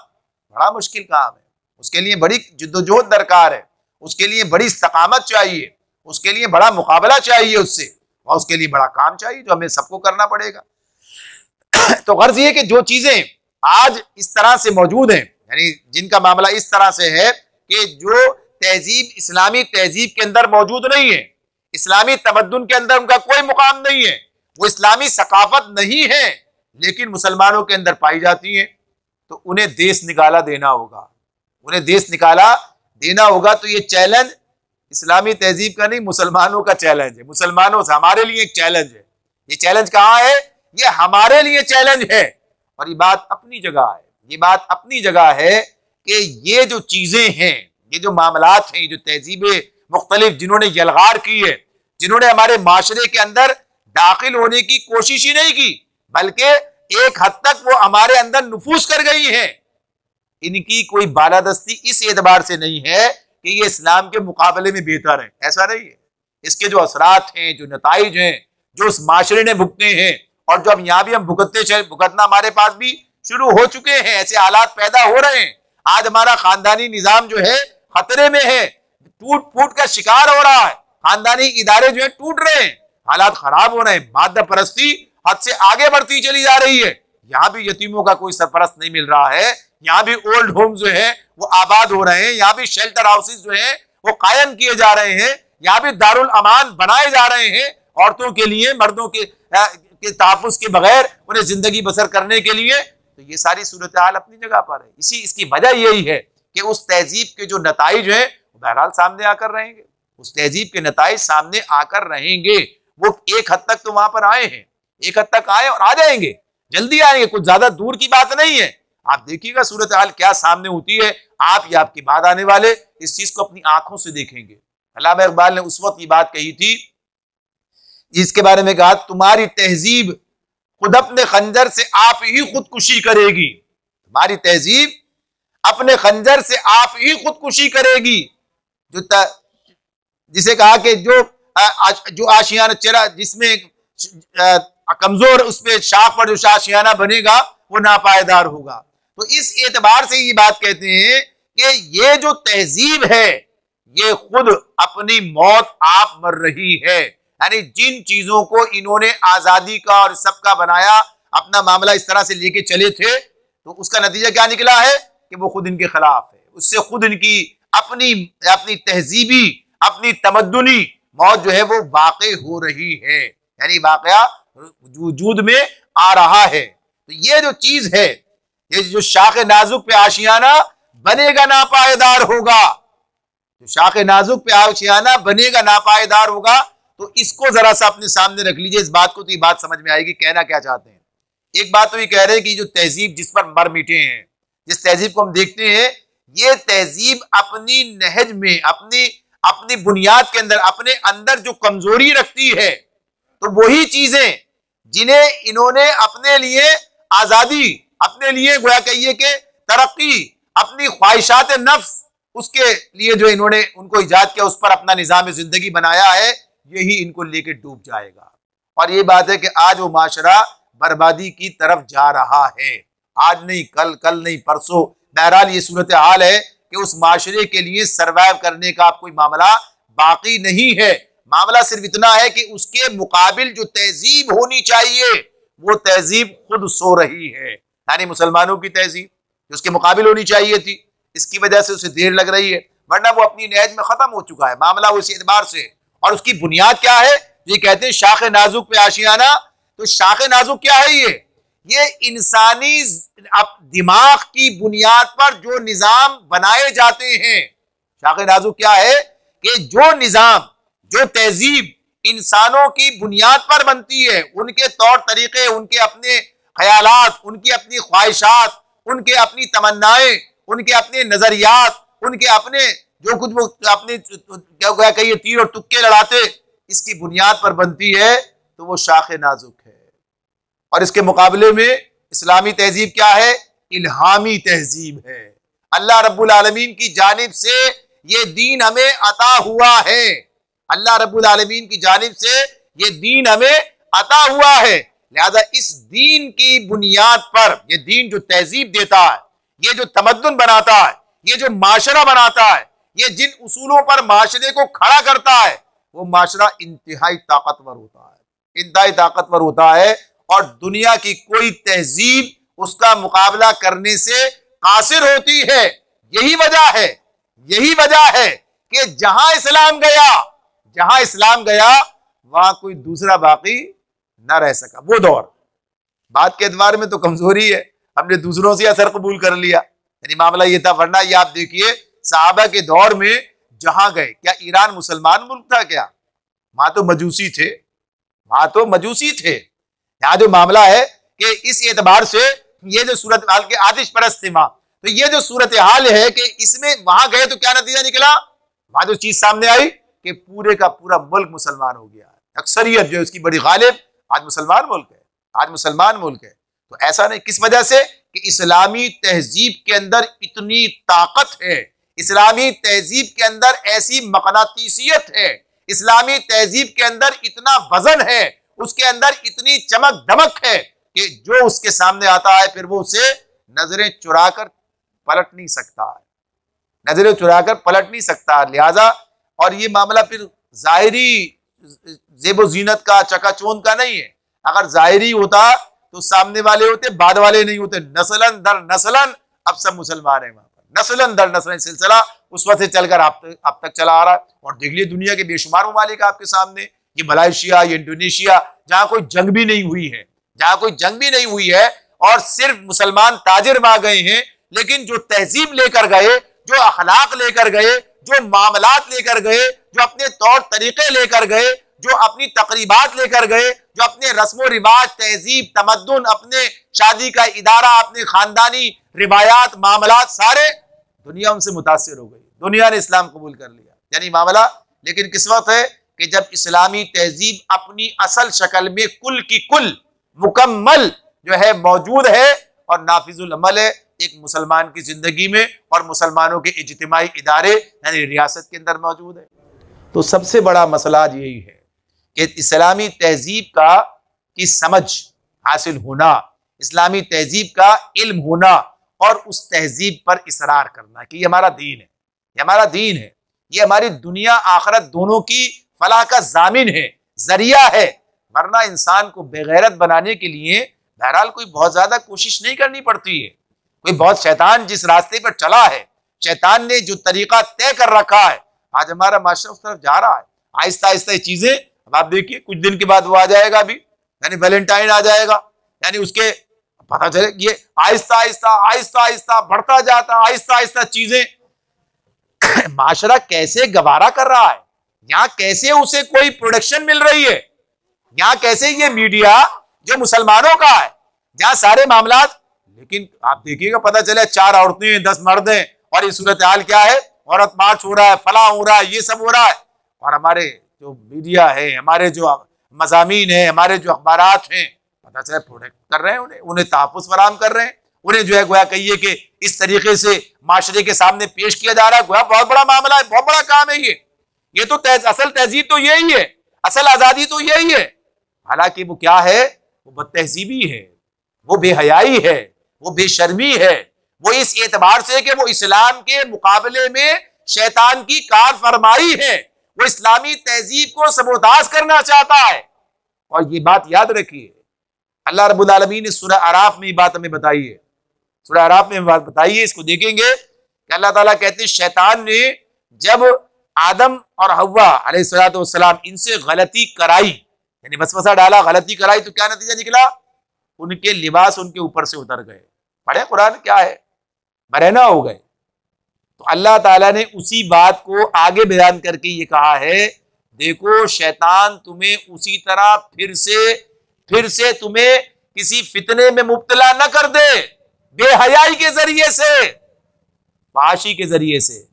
बड़ा मुश्किल काम है। उसके लिए बड़ी जिद्दोजहद दरकार है, उसके लिए बड़ी इस्तकामत चाहिए, उसके लिए बड़ा मुकाबला चाहिए उससे, और उसके लिए बड़ा काम चाहिए जो हमें सबको करना पड़ेगा। तो गर्ज ये कि जो चीजें आज इस तरह से मौजूद हैं, यानी जिनका मामला इस तरह से है कि जो तहजीब इस्लामी तहजीब के अंदर मौजूद नहीं है, इस्लामी तमद्दुन के अंदर उनका कोई मुकाम नहीं है, वो इस्लामी सकाफत नहीं है, लेकिन मुसलमानों के अंदर पाई जाती हैं, तो उन्हें देश निकाला देना होगा, उन्हें देश निकाला देना होगा। तो ये चैलेंज इस्लामी तहजीब का नहीं, मुसलमानों का चैलेंज है। मुसलमानों से हमारे लिए एक चैलेंज है। ये चैलेंज कहाँ है? ये हमारे लिए चैलेंज है। और ये बात अपनी जगह है, ये बात अपनी जगह है कि ये जो चीजें हैं, ये जो मामलात हैं, जो तहजीबें मुख्तलिफ जिन्होंने यलगार की है, जिन्होंने हमारे माशरे के अंदर दाखिल होने की कोशिश ही नहीं की, बल्कि एक हद तक वो हमारे अंदर नुफूस कर गई हैं, इनकी कोई बालादस्ती इस एतबार से नहीं है कि ये इस्लाम के मुकाबले में बेहतर है। ऐसा नहीं है। इसके जो असरात हैं, जो नताइज हैं, जो उस माशरे ने भुगते हैं, और जो अब यहाँ भी हम भुगतना हमारे पास भी शुरू हो चुके हैं, ऐसे हालात पैदा हो रहे हैं। आज हमारा खानदानी निजाम जो है खतरे में है, टूट फूट का शिकार हो रहा है, खानदानी इदारे जो है टूट रहे हैं, हालात खराब हो रहे हैं, मादा परस्ती हद से आगे बढ़ती चली जा रही है। यहाँ भी यतीमों का कोई सरपरस्त नहीं मिल रहा है, यहाँ भी ओल्ड होम जो है वो आबाद हो रहे हैं, यहाँ भी शेल्टर हाउसेज जो है वो कायम किए जा रहे हैं, यहाँ भी दारुल अमान बनाए जा रहे हैं औरतों के लिए, मर्दों के तहफ़्फ़ुज़ के बगैर उन्हें जिंदगी बसर करने के लिए। तो ये सारी सूरत हाल अपनी जगह पर है। इसकी वजह यही है कि उस तहजीब के जो नताइज हैं बहरहाल सामने आकर रहेंगे, उस तहजीब के नताइज सामने आकर रहेंगे। वो एक हद तक तो वहां पर आए हैं, एक हद तक आए और आ जाएंगे, जल्दी आएंगे, कुछ ज्यादा दूर की बात नहीं है। आप देखिएगा सूरत हाल क्या सामने होती है, आप या आपके बाद आने वाले इस चीज को अपनी आंखों से देखेंगे। अल्लामा इकबाल ने उस वक्त ये बात कही थी, इसके बारे में कहा, तुम्हारी तहजीब खुद अपने खंजर से आप ही खुदकुशी करेगी। तुम्हारी तहजीब अपने खंजर से आप ही खुदकुशी करेगी। जिसे कहा कि जो आशियाना चेहरा जिसमें कमजोर, उस पे शाख पर जो आशियाना बनेगा वो नापायदार होगा। तो इस एतबार से ये बात कहते हैं कि ये जो तहजीब है ये खुद अपनी मौत आप मर रही है। यानी जिन चीजों को इन्होंने आजादी का और सबका बनाया, अपना मामला इस तरह से लेके चले थे, तो उसका नतीजा क्या निकला है कि वो खुद इनके खिलाफ है। उससे खुद इनकी अपनी तहजीबी, अपनी तमद्दुनी मौत जो है वो वाक़ई हो रही है, यानी वाक़या वजूद में आ रहा है। तो ये जो चीज है, ये जो शाख नाजुक पे आशियाना बनेगा नापायदार होगा, जो शाख नाजुक पे आशियाना बनेगा नापायदार होगा, तो इसको जरा सा अपने सामने रख लीजिए इस बात को, तो ये बात समझ में आएगी कहना क्या चाहते हैं। एक बात तो ये कह रहे हैं कि जो तहजीब जिस पर मर मिटे हैं, जिस तहजीब को हम देखते हैं, ये तहजीब अपनी नहज में, अपनी बुनियाद के अंदर, अपने अंदर जो कमजोरी रखती है, तो वही चीजें जिन्हें इन्होंने अपने लिए आजादी, अपने लिए गोया कहिए कि तरक्की, अपनी ख्वाहिशात नफ्स, उसके लिए जो इन्होंने उनको इजाद किया, उस पर अपना निजाम जिंदगी बनाया है, यही इनको लेके डूब जाएगा। और ये बात है कि आज वो माशरा बर्बादी की तरफ जा रहा है, आज नहीं कल, कल नहीं परसों। बहरहाल ये सूरत हाल है कि उस माशरे के लिए सरवाइव करने का कोई मामला बाकी नहीं है। मामला सिर्फ इतना है कि उसके मुकाबिल जो तहजीब होनी चाहिए वो तहजीब खुद सो रही है, यानी मुसलमानों की तहजीब जो उसके मुकाबिल होनी चाहिए थी, इसकी वजह से उसे देर लग रही है, वरना वो अपनी नहज में खत्म हो चुका है मामला वो इस एतबार से। और उसकी बुनियाद क्या है? ये कहते हैं शाख नाजुक पे आशियाना। तो शाख नाजुक क्या है? ये इंसानी दिमाग की बुनियाद पर जो निजाम बनाए जाते हैं। शाख नाजुक क्या है? कि जो निजाम, जो तहजीब इंसानों की बुनियाद पर बनती है, उनके तौर तरीके, उनके अपने ख्यालात, उनकी अपनी ख्वाहिशात, उनके अपनी तमन्नाएं, उनके अपने नजरियात, उनके अपने जो कुछ वो अपने क्या कहिए तीर और तुक्के लड़ाते, इसकी बुनियाद पर बनती है, तो वो शाख नाजुक है। और इसके मुकाबले में इस्लामी तहजीब क्या है? इल्हामी तहजीब है। अल्लाह रब्बुल आलमीन की जानिब से ये दीन हमें अता हुआ है, अल्लाह रब्बुल आलमीन की जानिब से ये दीन हमें अता हुआ है। लिहाजा इस दीन की बुनियाद पर, ये दीन जो तहजीब देता है, ये जो तमद्दुन बनाता है, ये जो माशरा बनाता है, ये जिन उसूलों पर माशरे को खड़ा करता है, वो माशरा इंतहाई ताकतवर होता है, इंतहाई ताकतवर होता है। और दुनिया की कोई तहजीब उसका मुकाबला करने से कासिर होती है। यही वजह है कि जहां इस्लाम गया वहां कोई दूसरा बाकी न रह सका। वो दौर बात के एतबार में तो कमजोरी है, हमने दूसरों से असर कबूल कर लिया, यानी मामला ये था। वरना ये आप देखिए सहाबा के दौर में जहां गए, क्या ईरान मुसलमान मुल्क था क्या? वहां तो मजूसी थे, वहां तो मजूसी थे। यहाँ जो मामला है कि इस एतबार से ये जो सूरत हाल के आतिश परस्त थे वहां, तो ये जो सूरत हाल है कि इसमें वहां गए तो क्या नतीजा निकला, वहां जो चीज सामने आई कि पूरे का पूरा मुल्क मुसलमान हो गया, अक्सरियत जो है उसकी बड़ी गालिब आज मुसलमान मुल्क है, आज मुसलमान मुल्क है। तो ऐसा नहीं, किस वजह से कि इस्लामी तहजीब के अंदर इतनी ताकत है, इस्लामी तहजीब के अंदर ऐसी मकनातीसियत है, इस्लामी तहजीब के अंदर इतना वजन है, उसके अंदर इतनी चमक दमक है कि जो उसके सामने आता है फिर वो उसे नजरें चुराकर पलट नहीं सकता है, नजरें चुराकर पलट नहीं सकता। लिहाजा और ये मामला फिर जाहिरी जेबो जीनत का, चकाचौंध का नहीं है। अगर जाहिरी होता तो सामने वाले होते, बाद वाले नहीं होते। नस्लन दर नस्लन अब सब मुसलमान है वहां पर, नस्लन दर नस्लन सिलसिला उस वक्त से चलकर अब तक चला आ रहा है। और देख लीजिए दुनिया के बेशुमार ममालिक आपके सामने, ये मलेशिया, ये इंडोनेशिया, जहां कोई जंग भी नहीं हुई है, जहां कोई जंग भी नहीं हुई है और सिर्फ मुसलमान ताजिर वहां गए हैं, लेकिन जो तहजीब लेकर गए, जो अखलाक लेकर गए, जो मामलात लेकर गए, जो अपने तौर तरीके लेकर गए, जो अपनी तकरीबात लेकर गए, जो अपने रस्म रिवाज, तहजीब, तमद्दुन, अपने शादी का इदारा, अपने खानदानी रिवायात, मामलात, सारे दुनिया उनसे मुतासिर हो गई, दुनिया ने इस्लाम कबूल कर लिया। यानी मामला लेकिन किस वक्त है कि जब इस्लामी तहजीब अपनी असल शक्ल में कुल की कुल मुकम्मल जो है मौजूद है और नाफिजुल अमल है एक मुसलमान की जिंदगी में और मुसलमानों के इज्तिमाई इदारे यानी रियासत के अंदर मौजूद है। तो सबसे बड़ा मसला आज यही है कि इस्लामी तहजीब की समझ हासिल होना, इस्लामी तहजीब का इल्म होना और उस तहजीब पर इसरार करना कि ये हमारा दीन है, ये हमारा दीन है, ये हमारी दुनिया आखिरत दोनों की फलाह का जामिन है, जरिया है। वरना इंसान को बेगैरत बनाने के लिए बहरहाल कोई बहुत ज्यादा कोशिश नहीं करनी पड़ती है। कोई बहुत शैतान जिस रास्ते पर चला है, शैतान ने जो तरीका तय कर रखा है, आज हमारा माशरा उस तरफ जा रहा है। आहिस्ता आहिस्ता ये चीजें, अब आप देखिए कुछ दिन के बाद वो आ जाएगा अभी, यानी वैलेंटाइन आ जाएगा, यानी उसके पता चले ये आहिस्ता आहिस्ता आहिस्ता आहिस्ता बढ़ता जाता, आहिस्ता आहिस्ता चीजें माशरा कैसे गवारा कर रहा है, यहाँ कैसे उसे कोई प्रोडक्शन मिल रही है, यहाँ कैसे ये मीडिया जो मुसलमानों का है, जहाँ सारे मामलात। लेकिन आप देखिएगा पता चले 4 औरतें 10 मर्द हैं और ये सूरत हाल क्या है, औरत मार्च हो रहा है, फला हो रहा है, ये सब हो रहा है। और हमारे जो मीडिया है, हमारे जो मज़ामीन है, हमारे जो अखबारात हैं, पता चले प्रोटेक्ट कर रहे हैं, उन्हें तहफ़्फ़ुज़ फराहम कर रहे हैं, उन्हें जो है गोया कहिए कि इस तरीके से माशरे के सामने पेश किया जा रहा है, गोया बहुत बड़ा मामला है, बहुत बड़ा काम है ये तो असल तहजीब तो यही है, असल आज़ादी तो यही है। हालांकि वो क्या है, वो बदतहजीबी है, वो बेहयाई है, वो बेशर्मी है, वो इस एतबार से कि वो इस्लाम के मुकाबले में शैतान की कार फरमाई है, वो इस्लामी तहजीब को सबोताज करना चाहता है। और ये बात याद रखिए, अल्लाह रब्बुल आलमीन ने सूरह आराफ में ये बात हमें बताई है, सूरह आराफ में बात बताई है। इसको देखेंगे कि अल्लाह ताला कहते हैं शैतान ने जब आदम और हव्वा अलैहिस्सलाम इनसे गलती कराई, यानी वसवसा डाला, गलती कराई, तो क्या नतीजा निकला, उनके लिबास उनके ऊपर से उतर गए। पढ़े कुरान क्या है, मरहना हो गए। तो अल्लाह ताला ने उसी बात को आगे बयान करके ये कहा है, देखो शैतान तुम्हें उसी तरह फिर से तुम्हें किसी फितने में मुब्तला न कर दे, बेहयाई के जरिए से, फाहिशी के जरिए से।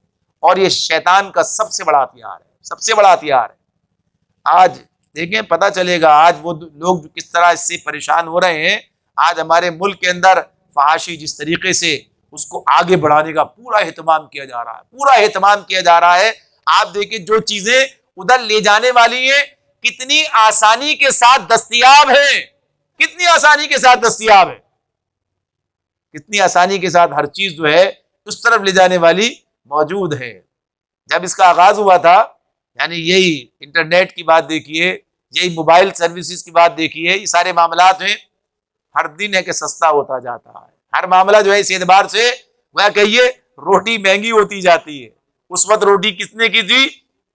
और ये शैतान का सबसे बड़ा हथियार है, सबसे बड़ा हथियार है। आज देखें पता चलेगा आज वो लोग किस तरह इससे परेशान हो रहे हैं। आज हमारे मुल्क के अंदर फहाशी जिस तरीके से उसको आगे बढ़ाने का पूरा एहतमाम किया जा रहा है, पूरा एहतमाम किया जा रहा है। आप देखिए जो चीजें उधर ले जाने वाली हैं कितनी आसानी के साथ दस्तयाब है, कितनी आसानी के साथ दस्तयाब है, कितनी आसानी के साथ हर चीज जो है उस तरफ ले जाने वाली मौजूद है। जब इसका आगाज हुआ था, यानी यही इंटरनेट की बात देखिए, यही मोबाइल सर्विसेज की बात देखिए, ये सारे मामलात हैं, हर दिन है कि सस्ता होता जाता है। हर मामला जो है इस एतबार से वह कहिए रोटी महंगी होती जाती है। उस वक्त रोटी कितने की थी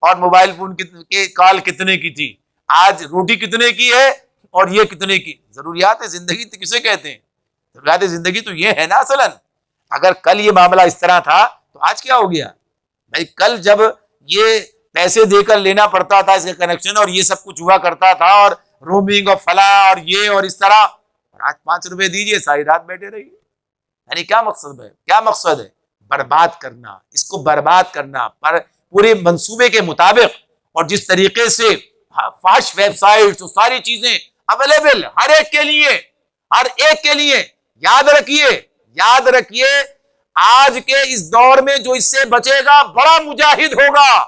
और मोबाइल फोन के कॉल कितने की थी, आज रोटी कितने की है और ये कितने की। ज़रूरियात ज़िंदगी तो किसे कहते हैं? ज़रूरियात ज़िंदगी तो ये है ना असलन। अगर कल ये मामला इस तरह था तो आज क्या हो गया भाई? कल जब ये पैसे देकर लेना पड़ता था इसका कनेक्शन और ये सब कुछ हुआ करता था और रोमिंग और फला और ये और इस तरह, और आज 5 रुपए दीजिए सारी रात बैठे रहिए। यानी क्या मकसद है? क्या मकसद है? बर्बाद करना, इसको बर्बाद करना पर पूरे मंसूबे के मुताबिक। और जिस तरीके से फाश वेबसाइट्स और सारी चीजें अवेलेबल हर एक के लिए, हर एक के लिए, याद रखिए, याद रखिए, आज के इस दौर में जो इससे बचेगा बड़ा मुजाहिद होगा,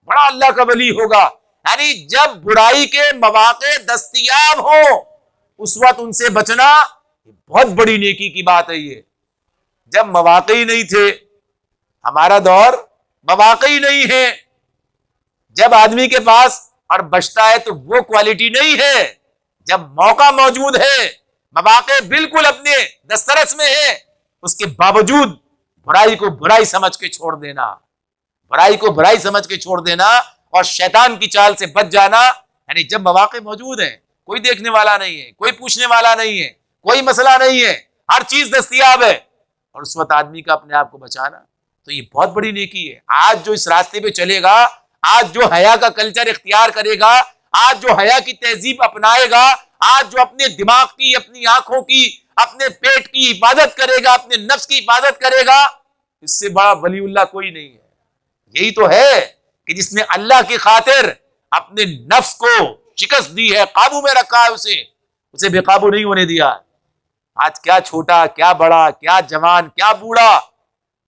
बड़ा अल्लाह का वली होगा। यानी जब बुराई के मौके दस्तयाब हो उस वक्त उनसे बचना बहुत बड़ी नेकी की बात है। ये जब मौके ही नहीं थे, हमारा दौर मौके ही नहीं है, जब आदमी के पास और बचता है तो वो क्वालिटी नहीं है। जब मौका मौजूद है, मौके बिल्कुल अपने दस्तरस में है, उसके बावजूद बुराई को बुराई समझ के छोड़ देना, बुराई को बुराई समझ के छोड़ देना और शैतान की चाल से बच जाना। यानी जब मौके मौजूद है, कोई देखने वाला नहीं है, कोई पूछने वाला नहीं है, कोई मसला नहीं है, हर चीज दस्तयाब है, और उस वक्त आदमी का अपने आप को बचाना, तो ये बहुत बड़ी नेकी है। आज जो इस रास्ते पे चलेगा, आज जो हया का कल्चर इख्तियार करेगा, आज जो हया की तहजीब अपनाएगा, आज जो अपने दिमाग की, अपनी आंखों की, अपने पेट की हिफाजत करेगा, अपने नफ्स की हिफाजत करेगा, इससे बड़ा वलीउल्लाह कोई नहीं है। यही तो है कि जिसने अल्लाह की खातिर अपने नफ्स को शिकस्त दी है, काबू में रखा है, उसे बेकाबू नहीं होने दिया। आज क्या छोटा, क्या बड़ा, क्या जवान, क्या बूढ़ा,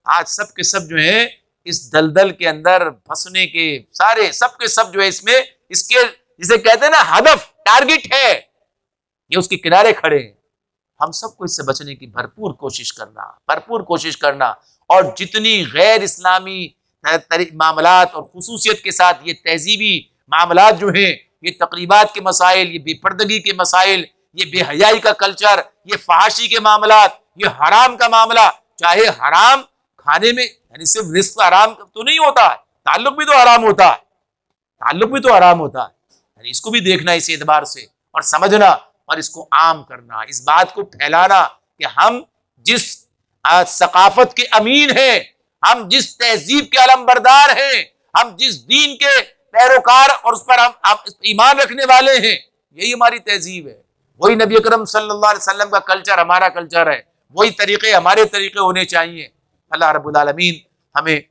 आज सब के सब जो है इस दलदल के अंदर फंसने के सारे सब के सब जो है इसमें, इसके जिसे कहते हैं ना हदफ, टारगेट है, ये उसके किनारे खड़े हैं। हम सबको इससे बचने की भरपूर कोशिश करना, और जितनी गैर इस्लामी मामलात और खुसूसियत के साथ ये तहजीबी मामलात जो हैं, ये तकरीबात के मसाइल, ये बेपर्दगी के मसाइल, ये बेहयाई का कल्चर, ये फहाशी के मामलात, ये हराम का मामला, चाहे हराम खाने में, यानी सिर्फ रिस्क हराम तो नहीं होता है, ताल्लुक भी तो हराम होता है, ताल्लुक भी तो हराम होता है। यानी इसको भी देखना इस एतबार से और समझना और इसको आम करना, इस बात को फैलाना कि हम जिस सकाफत के अमीन हैं, हम जिस तहजीब के अलमबरदार हैं, हम जिस दीन के पैरोकार और उस पर हम ईमान रखने वाले हैं, यही हमारी तहजीब है। वही नबी अकरम सल्लल्लाहु अलैहि वसल्लम का कल्चर हमारा कल्चर है, वही तरीके हमारे तरीके होने चाहिए। अल्लाह रब्बुल आलमीन हमें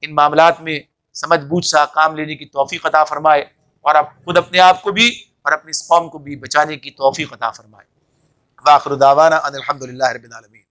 इन मामलात में समझ बूझ सा काम लेने की तौफीक अता फरमाए और आप खुद अपने आप को भी और अपनी इस कौम को भी बचाने की तौफीक अता फरमाए। वाखिर दावाना अनिल हम्दुलिल्लाहि रब्बिल आलमीन।